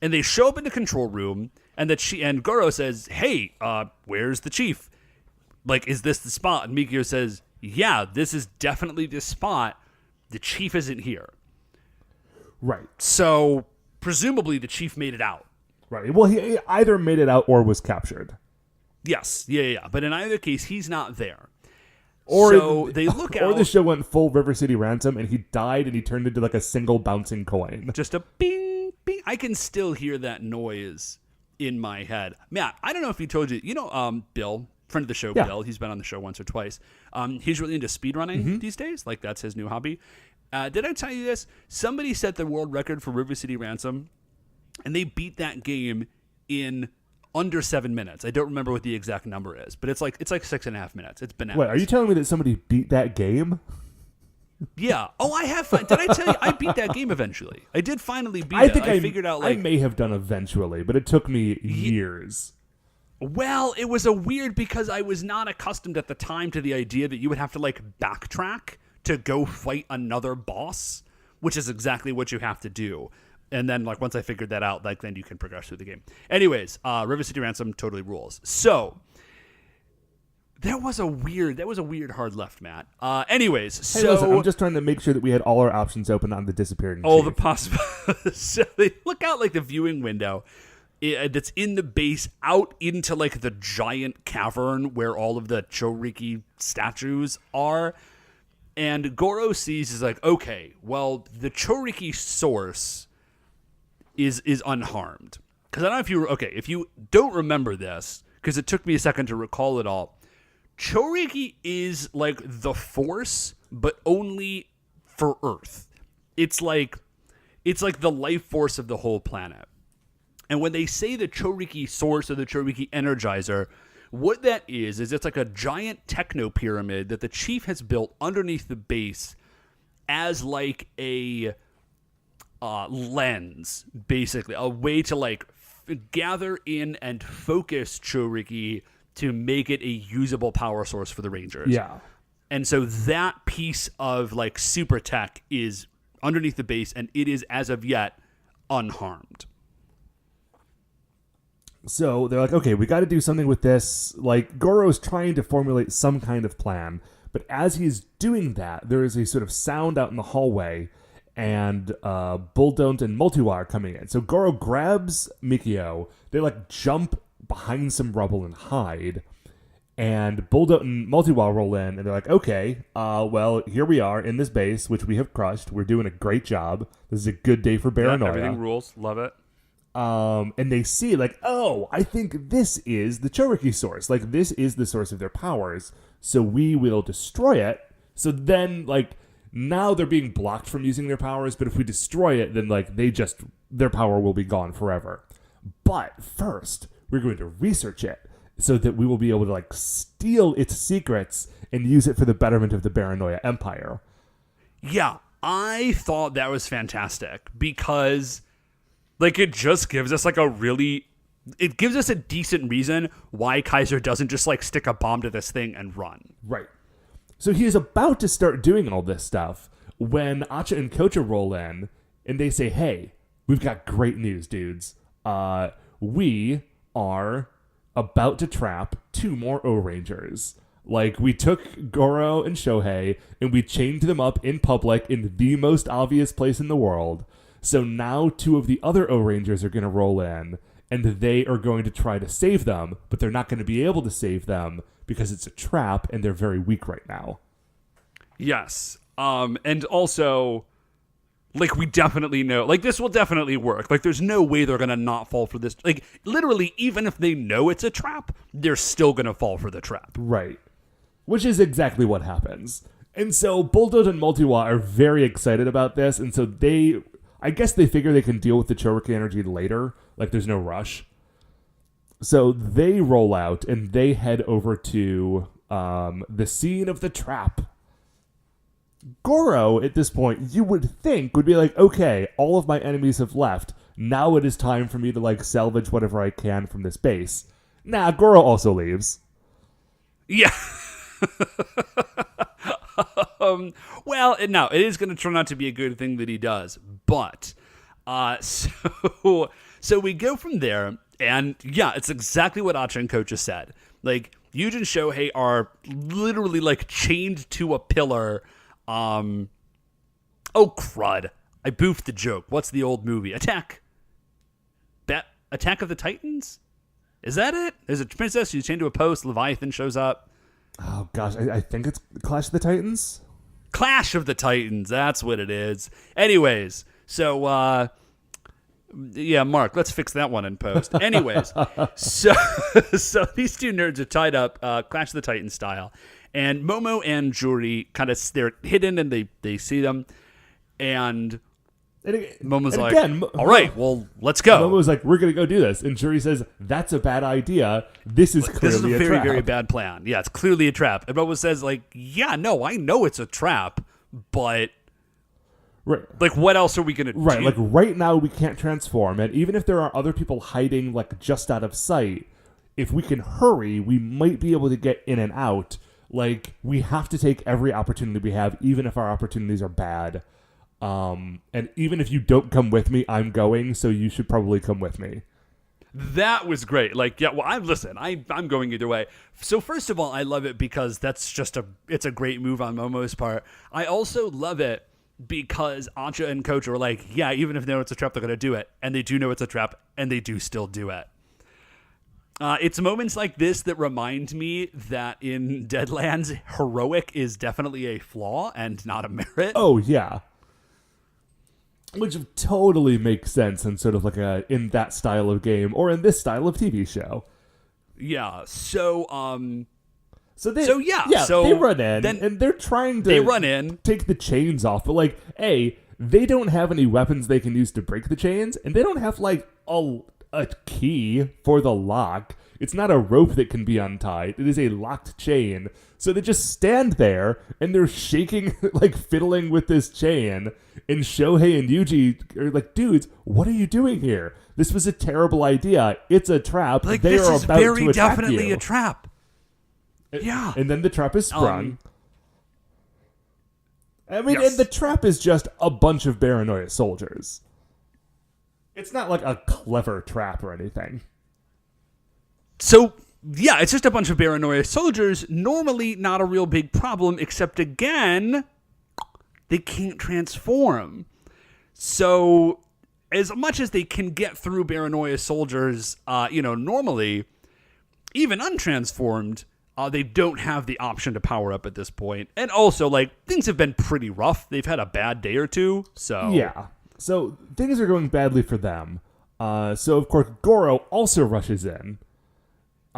they show up in the control room, and Goro says, hey, where's the chief? Like, is this the spot? And Mikio says, yeah, this is definitely the spot. The chief isn't here. Right. So, presumably, the chief made it out. Right. Well, he either made it out or was captured. Yes. Yeah. But in either case, he's not there. Or so they look out. Or the show went full River City Ransom, and he died, and he turned into, like, a single bouncing coin. Just a bing, bing. I can still hear that noise in my head. Matt, I don't know if he told you. You know, Bill, friend of the show, yeah. Bill. He's been on the show once or twice. He's really into speedrunning these days. Like, that's his new hobby. Did I tell you this? Somebody set the world record for River City Ransom, and they beat that game in under 7 minutes. I don't remember what the exact number is, but it's like 6.5 minutes. It's bananas. Wait, are you telling me that somebody beat that game? Yeah. Oh, I have. Did I tell you I beat that game eventually? I did finally beat it. I think I figured out, like, I may have done eventually, but it took me years. Well, it was a weird, because I was not accustomed at the time to the idea that you would have to, like, backtrack to go fight another boss, which is exactly what you have to do. And then, like, once I figured that out, like, then you can progress through the game. Anyways, River City Ransom totally rules. So that was a weird hard left, Matt. Anyways, Hey, so listen, I'm just trying to make sure that we had all our options open on the disappearing all chief. the possible. So they look out, like, the viewing window that's in the base out into, like, the giant cavern where all of the Chouriki statues are. And Goro sees, is like, okay, well, the Chouriki source is unharmed. Because I don't know if you don't remember this, because it took me a second to recall it all. Chouriki is like the Force, but only for Earth. It's like the life force of the whole planet. And when they say the Chouriki source or the Chouriki Energizer, what that is it's like a giant techno pyramid that the chief has built underneath the base as, like, a lens, basically, a way to, like, gather in and focus Chouriki to make it a usable power source for the Rangers. Yeah. And so that piece of, like, super tech is underneath the base, and it is, as of yet, unharmed. So they're like, okay, we got to do something with this. Like, Goro's trying to formulate some kind of plan, but as he's doing that, there is a sort of sound out in the hallway, and Bulldont and Multiwa are coming in. So Goro grabs Mikio. They, like, jump behind some rubble and hide, and Bulldont and Multiwa roll in, and they're like, okay, well, here we are in this base, which we have crushed. We're doing a great job. This is a good day for Baranoia. Yeah, everything rules. Love it. And they see, like, oh, I think this is the Chouriki source. Like, this is the source of their powers. So we will destroy it. So then, like, now they're being blocked from using their powers. But if we destroy it, then, like, their power will be gone forever. But first, we're going to research it so that we will be able to, like, steal its secrets and use it for the betterment of the Baranoia Empire. Yeah, I thought that was fantastic because, like, it just gives us, like, it gives us a decent reason why Kaiser doesn't just, like, stick a bomb to this thing and run. Right. So he is about to start doing all this stuff when Acha and Kocha roll in, and they say, hey, we've got great news, dudes. We are about to trap 2 more Ohrangers. Like, we took Goro and Shohei, and we chained them up in public in the most obvious place in the world. So now two of the other Ohrangers are going to roll in, and they are going to try to save them, but they're not going to be able to save them because it's a trap, and they're very weak right now. Yes. And also, like, we definitely know, like, this will definitely work. Like, there's no way they're going to not fall for this. Like, literally, even if they know it's a trap, they're still going to fall for the trap. Right. Which is exactly what happens. And so Bulldoze and Multiwa are very excited about this, and so I guess they figure they can deal with the Chouriki energy later. Like, there's no rush. So they roll out, and they head over to the scene of the trap. Goro, at this point, you would think, would be like, okay, all of my enemies have left. Now it is time for me to, like, salvage whatever I can from this base. Nah, Goro also leaves. Yeah. Well, no, it is going to turn out to be a good thing that he does. But, so we go from there, and yeah, it's exactly what Acha and Coach just said. Like, Yuji and Shohei are literally, like, chained to a pillar. Oh, crud. I boofed the joke. What's the old movie? Attack of the Titans? Is that it? There's a princess who's chained to a post. Leviathan shows up. Oh, gosh. I think it's Clash of the Titans? Clash of the Titans. That's what it is. Anyways, so, yeah, Mark, let's fix that one in post. Anyways, so these two nerds are tied up, Clash of the Titans style. And Momo and Juri they're hidden and they see them. And Momo's like, all right, well, let's go. Momo's like, we're going to go do this. And Juri says, that's a bad idea. This is clearly a trap. Very, very bad plan. Yeah, it's clearly a trap. And Momo says, like, yeah, no, I know it's a trap, but... Right. Like, what else are we going to do? Right, like, right now we can't transform. And even if there are other people hiding, like, just out of sight, if we can hurry, we might be able to get in and out. Like, we have to take every opportunity we have, even if our opportunities are bad. And even if you don't come with me, I'm going, so you should probably come with me. That was great. Like, yeah, well, I'm going either way. So first of all, I love it because it's a great move on Momo's part. I also love it because Acha and Coach are like, yeah, even if they know it's a trap, they're going to do it. And they do know it's a trap, and they do still do it. It's moments like this that remind me that in Deadlands, heroic is definitely a flaw and not a merit. Oh, yeah. Which totally makes sense in sort of like in that style of game or in this style of TV show. Yeah. So they run in and they're trying to take the chains off, but like, they don't have any weapons they can use to break the chains, and they don't have like a key for the lock. It's not a rope that can be untied. It is a locked chain. So they just stand there, and they're shaking, like, fiddling with this chain. And Shohei and Yuji are like, dudes, what are you doing here? This was a terrible idea. It's a trap. Like, they this are is about very to attack definitely you. a trap. Yeah. And then the trap is sprung. And the trap is just a bunch of Baranoia soldiers. It's not like a clever trap or anything. So, yeah, it's just a bunch of Baranoia soldiers. Normally not a real big problem, except, again, they can't transform. So, as much as they can get through Baranoia soldiers, normally, even untransformed, they don't have the option to power up at this point. And also, like, things have been pretty rough. They've had a bad day or two, so... Yeah. So, things are going badly for them. So, of course, Goro also rushes in.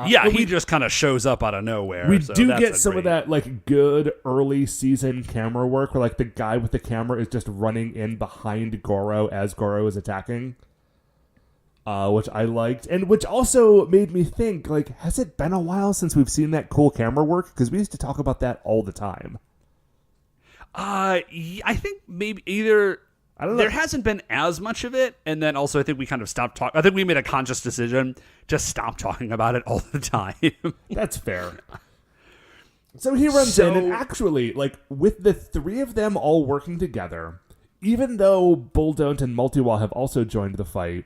He just kind of shows up out of nowhere. We do get some of that, like, good early season camera work where, like, the guy with the camera is just running in behind Goro as Goro is attacking. Which I liked. And which also made me think, like, has it been a while since we've seen that cool camera work? Because we used to talk about that all the time. I think maybe either... I don't know. There hasn't been as much of it, and then also I think we kind of stopped talking. I think we made a conscious decision to stop talking about it all the time. That's fair. So he runs in, and actually, like, with the three of them all working together, even though Bulldoze and Multiwa have also joined the fight,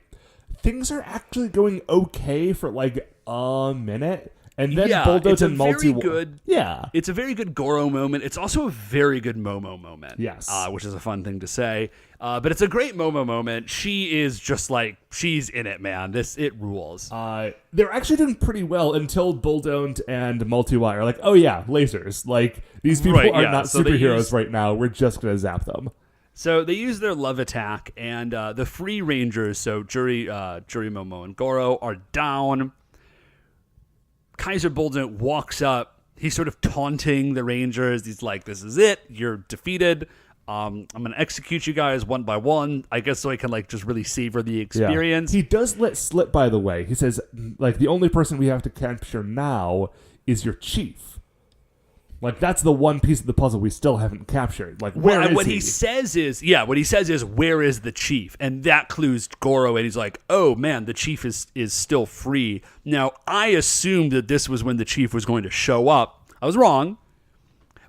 things are actually going okay for, like, a minute, And then yeah, Bulldoze it's a and very good. Yeah. It's a very good Goro moment. It's also a very good Momo moment. Yes. Which is a fun thing to say. But it's a great Momo moment. She is just like, she's in it, man. It rules. They're actually doing pretty well until Bulldoze and Multiwire are like, oh yeah, lasers. Like, these people are not superheroes right now. We're just going to zap them. So they use their love attack, and the Free Rangers, so Juri, Momo, and Goro, are down. Kaiser Bulldoze walks up. He's sort of taunting the Rangers. He's like, this is it. You're defeated. I'm going to execute you guys one by one, I guess, so I can like just really savor the experience. Yeah. He does let slip, by the way. He says, like, the only person we have to capture now is your chief. Like, that's the one piece of the puzzle we still haven't captured. Like, where is he? What he says is, where is the chief? And that clues Goro, and he's like, oh, man, the chief is still free. Now, I assumed that this was when the chief was going to show up. I was wrong,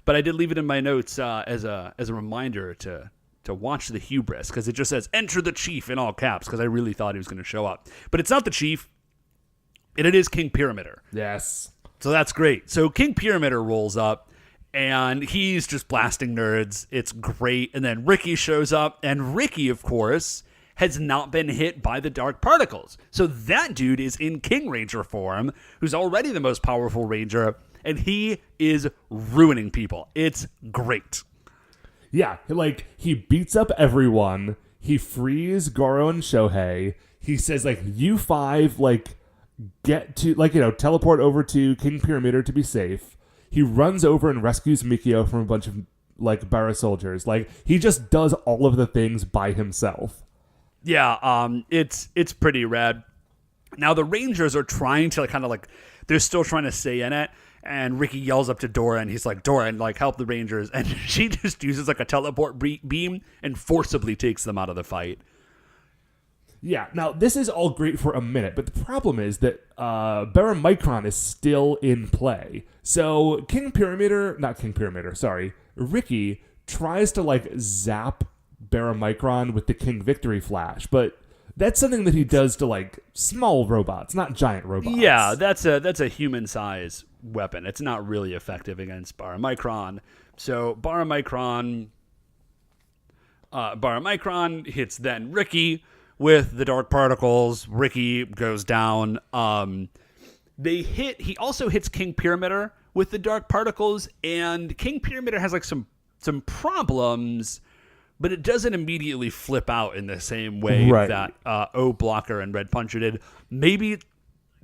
but I did leave it in my notes as a reminder to watch the hubris, because it just says, enter the chief in all caps, because I really thought he was going to show up. But it's not the chief, and it is King Pyramider. Yes. So that's great. So King Pyramider rolls up, and he's just blasting nerds. It's great. And then Ricky shows up, and Ricky, of course, has not been hit by the dark particles. So that dude is in King Ranger form, who's already the most powerful Ranger, and he is ruining people. It's great. Yeah, like, he beats up everyone. He frees Goro and Shohei. He says, like, you five, like, get to, like, teleport over to King Pyramider to be safe. He runs over and rescues Mikio from a bunch of, like, Bara soldiers. Like, he just does all of the things by himself. Yeah, it's pretty rad. Now, the Rangers are trying to, like, kind of, like, they're still trying to stay in it, and Ricky yells up to Dora, and he's like, Dora, like, help the Rangers. And she just uses, like, a teleport beam and forcibly takes them out of the fight. Yeah, now, this is all great for a minute, but the problem is that Baramicron is still in play. So Ricky tries to, like, zap Baramicron with the King Victory Flash, but that's something that he does to, like, small robots, not giant robots. Yeah, that's a human-size weapon. It's not really effective against Baramicron. So Baramicron hits then Ricky with the dark particles. Ricky goes down. He also hits King Pyramider with the dark particles, and King Pyramider has like some problems, but it doesn't immediately flip out in the same way that O Blocker and Red Puncher did. Maybe,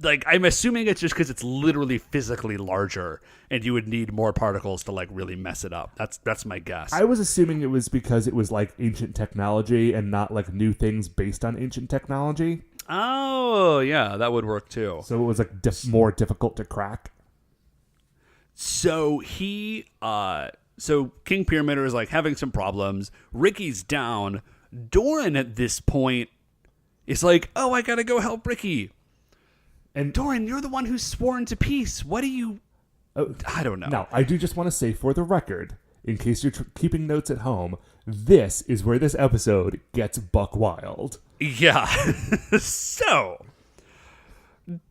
like, I'm assuming it's just because it's literally physically larger, and you would need more particles to, like, really mess it up. That's my guess. I was assuming it was because it was, like, ancient technology and not, like, new things based on ancient technology. Oh, yeah, that would work too. So it was, like, more difficult to crack. So so King Pyramider is, like, having some problems. Ricky's down. Doran at this point is like, oh, I gotta go help Ricky. And Doran, you're the one who's sworn to peace. What do you... I don't know. No, I do just want to say for the record, in case you're keeping notes at home, this is where this episode gets buck wild. Yeah. So,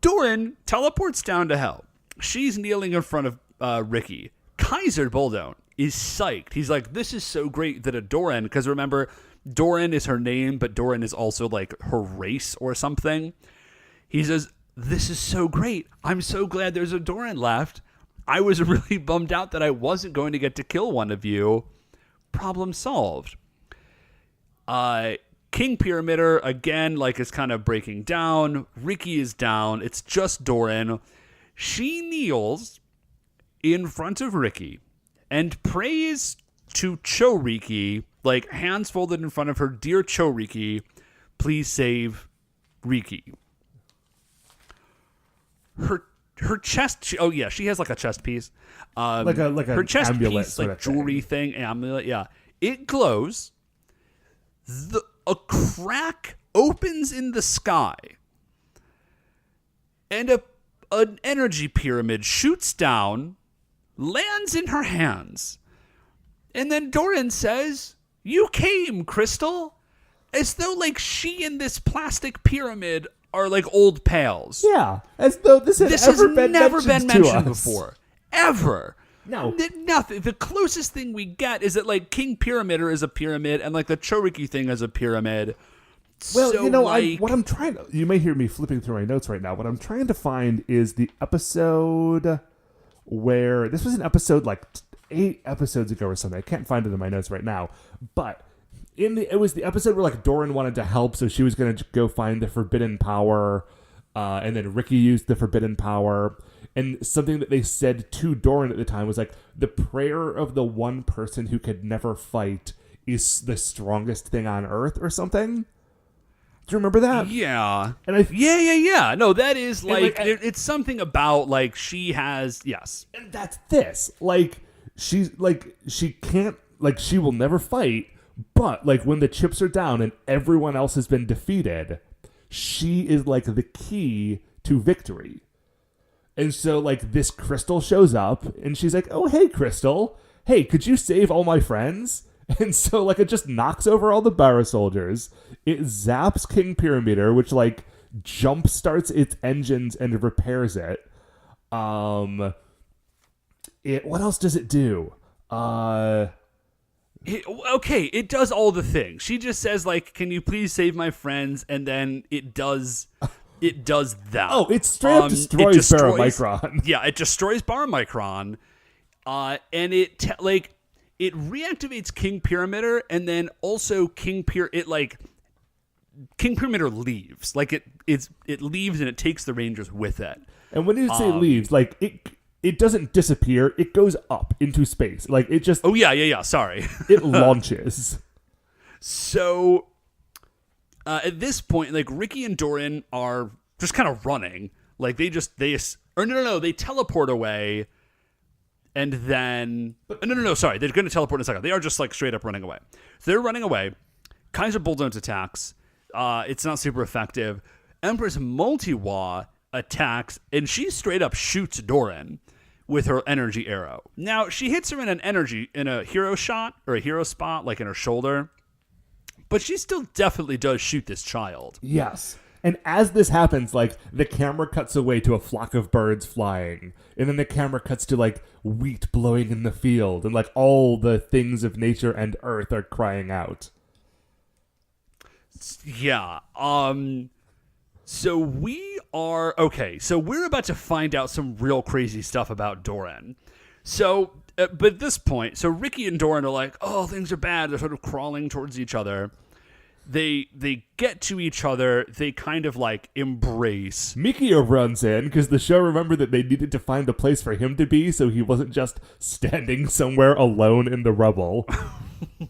Doran teleports down to help. She's kneeling in front of Ricky. Kaiser Bulldoze is psyched. He's like, this is so great that a Doran, because remember, Doran is her name, but Doran is also like her race or something. He says, this is so great. I'm so glad there's a Doran left. I was really bummed out that I wasn't going to get to kill one of you. Problem solved. King Pyramider, again, like, is kind of breaking down. Ricky is down. It's just Doran. She kneels in front of Ricky and prays to Chouriki, like, hands folded in front of her. Dear Chouriki, please save Riki. Her chest. She has like a chest piece, like her chest amulet piece, like jewelry thing, amulet. Yeah, it glows. A crack opens in the sky, and an energy pyramid shoots down, lands in her hands, and then Doran says, "You came, Crystal," as though like she and this plastic pyramid are like old pals. Yeah, as though this has never been to mentioned us. before. Ever. No. Nothing. The closest thing we get is that like King Pyramider is a pyramid and like the Chouriki thing is a pyramid. Well, so, you know, like, what I'm trying to... You may hear me flipping through my notes right now. What I'm trying to find is the episode where... This was an episode like 8 episodes ago or something. I can't find it in my notes right now. But it was the episode where like Doran wanted to help, so she was going to go find the forbidden power, and then Ricky used the forbidden power. And something that they said to Doran at the time was like, the prayer of the one person who could never fight is the strongest thing on earth or something. Do you remember that? Yeah. And Yeah. No, that is like, it's something about like she has, yes. And that's this. Like, she can't, like, she will never fight, but like when the chips are down and everyone else has been defeated, she is like the key to victory. And so like this Crystal shows up and she's like, oh, hey, Crystal. Hey, could you save all my friends? And so, like, it just knocks over all the Barra soldiers. It zaps King Pyramider, which, like, jump starts its engines and repairs it. What else does it do? It does all the things. She just says, like, can you please save my friends? And then it does that. Oh, it straight up destroys Baramicron. Yeah, it destroys Baramicron. And it reactivates King Pyramider, and then also King Pyramider leaves. Like it leaves and it takes the Rangers with it. And when you say leaves, like it doesn't disappear; it goes up into space. Like it just. Oh yeah. Sorry. It launches. So at this point, like Ricky and Doran are just kind of running. Like they teleport away. And then... No, sorry. They're going to teleport in a second. They are just, like, straight up running away. So they're running away. Kaiser Bulldoze attacks. It's not super effective. Empress Multiwa attacks, and she straight up shoots Doran with her energy arrow. Now, she hits her in a hero shot, or a hero spot, like in her shoulder. But she still definitely does shoot this child. Yes. And as this happens, like, the camera cuts away to a flock of birds flying. And then the camera cuts to, like, wheat blowing in the field. And, like, all the things of nature and earth are crying out. Yeah. So we're about to find out some real crazy stuff about Doran. So, but at this point, so Ricky and Doran are like, oh, things are bad. They're sort of crawling towards each other. They get to each other. They kind of like embrace. Mikio runs in because the show remembered that they needed to find a place for him to be, so he wasn't just standing somewhere alone in the rubble.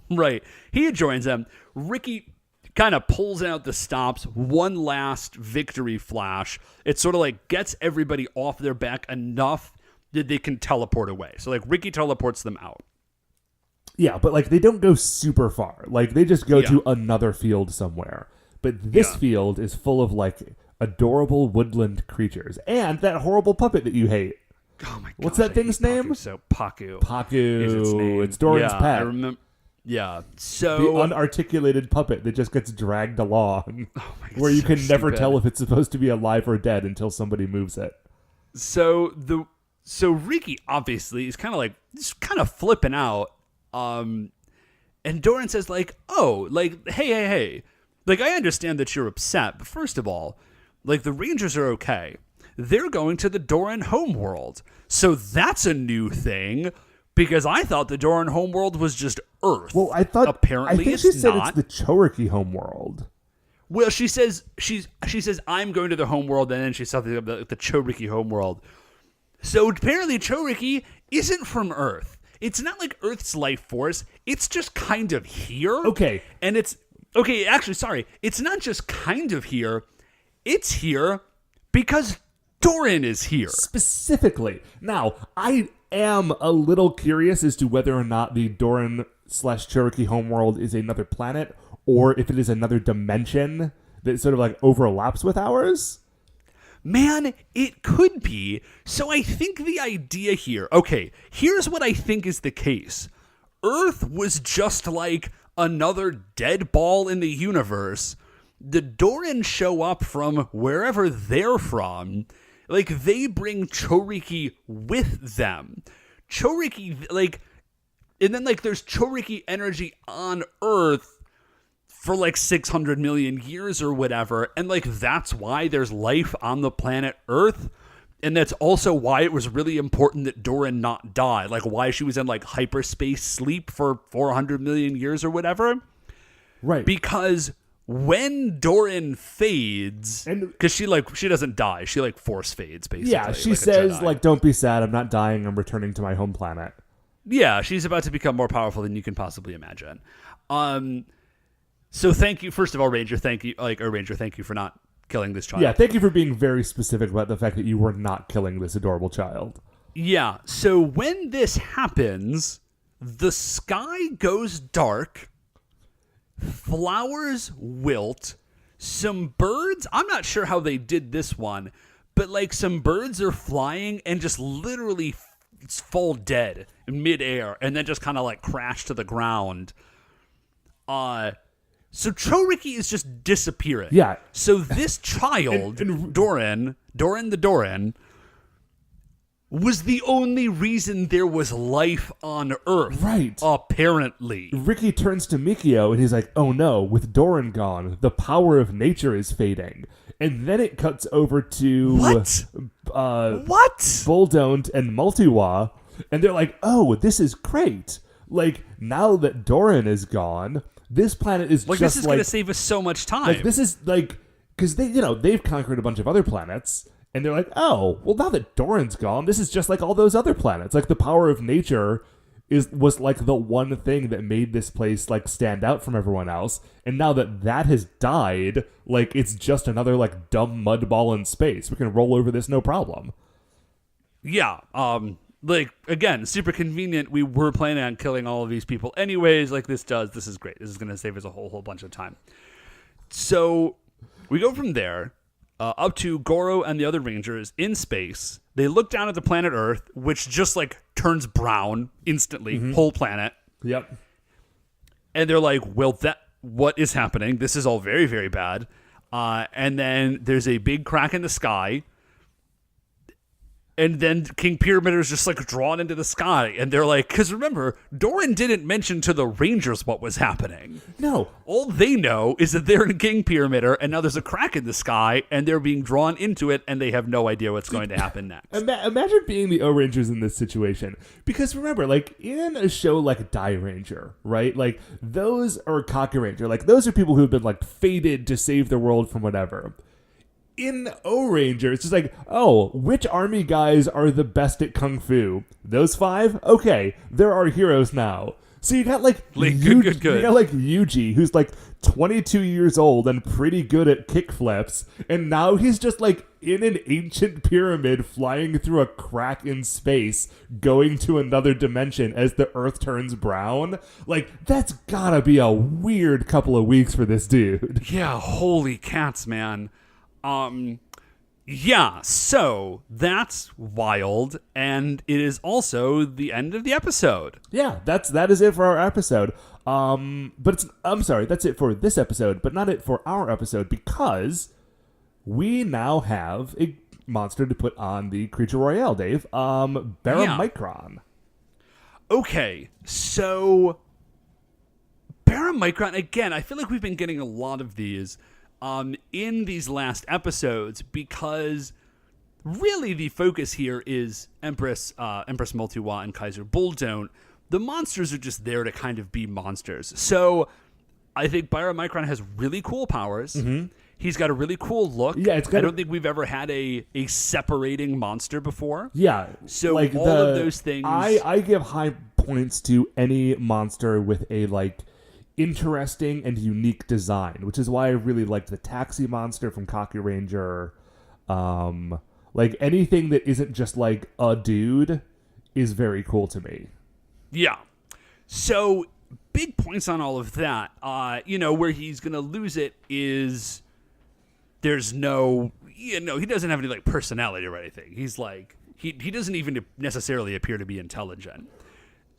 Right. He joins them. Ricky kind of pulls out the stops. One last victory flash. It sort of like gets everybody off their back enough that they can teleport away. So like Ricky teleports them out. Yeah, but like they don't go super far. Like they just go to another field somewhere. But this field is full of like adorable woodland creatures and that horrible puppet that you hate. Oh my god. What's that thing's name? Paku. Paku. Is its name. It's Doran's pet. I remember. Yeah. So the unarticulated puppet that just gets dragged along. Oh my god. Where you can never stupid. tell if it's supposed to be alive or dead until somebody moves it. So Ricky obviously is kind of flipping out. And Doran says like, oh, like, hey, like, I understand that you're upset, but first of all, like, the Rangers are okay. They're going to the Doran homeworld. So that's a new thing because I thought the Doran homeworld was just Earth. Well, I think she said it's the Chouriki homeworld. Well, she says I'm going to the homeworld, and then she says something about the Chouriki homeworld. So apparently Chouriki isn't from Earth. It's not like Earth's life force. It's just kind of here. Okay. And it's not just kind of here. It's here because Doran is here. Specifically. Now, I am a little curious as to whether or not the Doran/Chouriki homeworld is another planet or if it is another dimension that sort of like overlaps with ours. Man, it could be. So I think the idea here... Okay, here's what I think is the case. Earth was just like another dead ball in the universe, the Doran show up from wherever they're from. Like, they bring Chouriki with them. Chouriki, like, and then, like, there's Chouriki energy on Earth for, like, 600 million years or whatever. And, like, that's why there's life on the planet Earth. And that's also why it was really important that Doran not die. Like, why she was in, like, hyperspace sleep for 400 million years or whatever. Right. Because when Doran fades, because she doesn't die, she like force fades basically. Yeah, she like says like, "Don't be sad, I'm not dying. I'm returning to my home planet." Yeah, she's about to become more powerful than you can possibly imagine. So thank you, first of all, Ranger. Thank you, Ohranger. Thank you for not killing this child. Yeah, thank you for being very specific about the fact that you were not killing this adorable child. Yeah. So when this happens, the sky goes dark. Flowers wilt, some birds, I'm not sure how they did this one, but like some birds are flying and just literally fall dead in midair and then just kind of like crash to the ground. So Chouriki is just disappearing. Yeah. So this child, Doran the Doran, was the only reason there was life on Earth. Right. Apparently. Ricky turns to Mikio and he's like, "Oh no, with Doran gone, the power of nature is fading." And then it cuts over to... What? Buldont and Multiwa, and they're like, "Oh, this is great. Like, now that Doran is gone, this planet is like, just this is going to save us so much time. Like, this is like... Because they've conquered a bunch of other planets... And they're like, "Oh, well, now that Doran's gone, this is just like all those other planets. Like, the power of nature was like the one thing that made this place like stand out from everyone else. And now that has died, like, it's just another like dumb mud ball in space. We can roll over this no problem." Yeah. Like, again, super convenient. We were planning on killing all of these people anyways. Like, this is great. This is going to save us a whole bunch of time. So we go from there. Up to Goro and the other Rangers in space. They look down at the planet Earth, which just like turns brown instantly, whole planet. Yep. And they're like, "Well, what is happening? This is all very, very bad." And then there's a big crack in the sky. And then King Pyramid is just like drawn into the sky. And they're like, because remember, Doran didn't mention to the Rangers what was happening. No. All they know is that they're in King Pyramid and now there's a crack in the sky and they're being drawn into it and they have no idea what's going to happen next. Imagine being the Ohrangers in this situation. Because remember, like, in a show like Die Ranger, right? Like, those are Kaku Ranger. Like, those are people who've been, like, fated to save the world from whatever. In Ohranger, it's just like, "Oh, which army guys are the best at kung fu? Those 5? Okay, they're our heroes now." So you got like good. You got like Yuji, who's like 22 years old and pretty good at kickflips, and now he's just like in an ancient pyramid flying through a crack in space, going to another dimension as the Earth turns brown. Like, that's gotta be a weird couple of weeks for this dude. Yeah, holy cats, man. Yeah, so that's wild, and it is also the end of the episode. Yeah, that is it for our episode. That's it for this episode, but not it for our episode, because we now have a monster to put on the Creature Royale, Dave. Baramicron. Okay, so Baramicron, again, I feel like we've been getting a lot of these in these last episodes, because really the focus here is Empress Multiwa and Kaiser Buldont. The monsters are just there to kind of be monsters. So I think Baramicron has really cool powers. Mm-hmm. He's got a really cool look. Yeah, I don't think we've ever had a separating monster before. Yeah. So like all of those things. I give high points to any monster with a like interesting and unique design, which is why I really liked the taxi monster from Kaku Ranger. Like, anything that isn't just like a dude is very cool to me. Yeah. So big points on all of that. Where he's gonna lose it is there's no, he doesn't have any like personality or anything. He's like he doesn't even necessarily appear to be intelligent.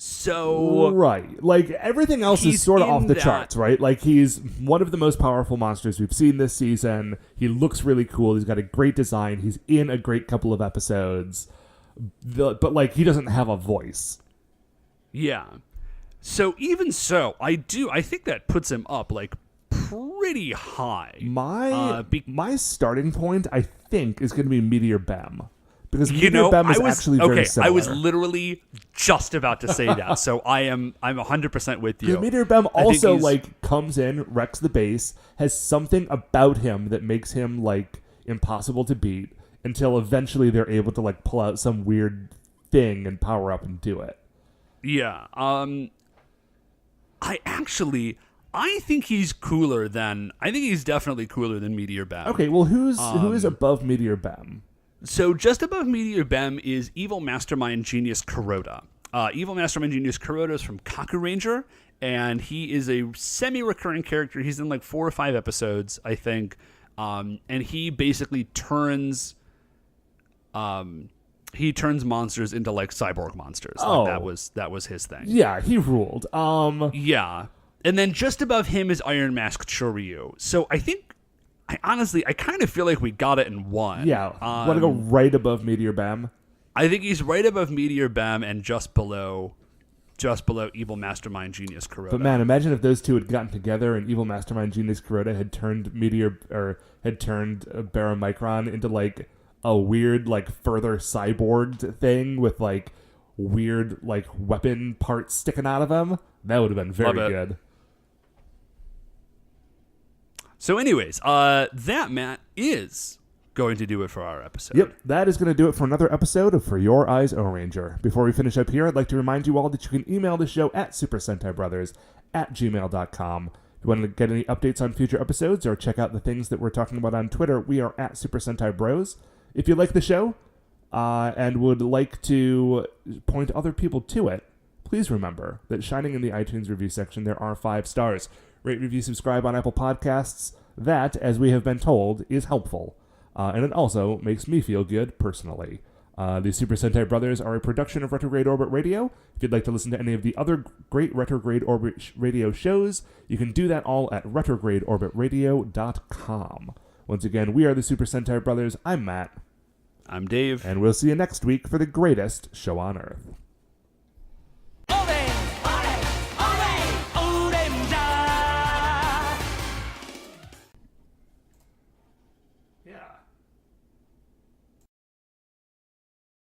So right, like everything else is he's sort of in off the that- charts, right? Like he's one of the most powerful monsters we've seen this season. He looks really cool. He's got a great design. He's in a great couple of episodes, but like he doesn't have a voice. Yeah. So even so, I think that puts him up like pretty high. My starting point, I think, is going to be Meteor Bem. Because You Meteor know, Bem is I was actually very okay. similar. I was literally just about to say that, so I'm 100% with you. Because Meteor Bem I think also he's- like comes in, wrecks the base, has something about him that makes him like impossible to beat until eventually they're able to like pull out some weird thing and power up and do it. Yeah. I think he's cooler than. I think he's definitely cooler than Meteor Bem. Okay, well who is above Meteor Bem? So just above Meteor Bem is Evil Mastermind Genius Kuroda. Evil Mastermind Genius Kuroda is from Ohranger, and he is a semi-recurring character. He's in like 4 or 5 episodes, I think, and he basically turns monsters into like cyborg monsters. Oh. Like that was his thing. Yeah, he ruled. Yeah. And then just above him is Iron Mask Chouriki. So I kind of feel like we got it in one. Yeah, want to go right above Meteor Bem? I think he's right above Meteor Bem and just below Evil Mastermind Genius Kuroda. But man, imagine if those two had gotten together and Evil Mastermind Genius Kuroda had turned Baramicron into like a weird like further cyborged thing with like weird like weapon parts sticking out of him. That would have been very good. So anyways, that, Matt, is going to do it for our episode. Yep, that is going to do it for another episode of For Your Eyes Ohranger. Before we finish up here, I'd like to remind you all that you can email the show at supersentaibrothers@gmail.com. If you want to get any updates on future episodes or check out the things that we're talking about on Twitter, we are at Super Sentai Bros. If you like the show and would like to point other people to it, please remember that shining in the iTunes review section, there are 5 stars. Rate, review, subscribe on Apple Podcasts. That, as we have been told, is helpful. And it also makes me feel good personally. The Super Sentai Brothers are a production of Retrograde Orbit Radio. If you'd like to listen to any of the other great Retrograde Orbit Radio shows, you can do that all at retrogradeorbitradio.com. Once again, we are the Super Sentai Brothers. I'm Matt. I'm Dave. And we'll see you next week for the greatest show on Earth.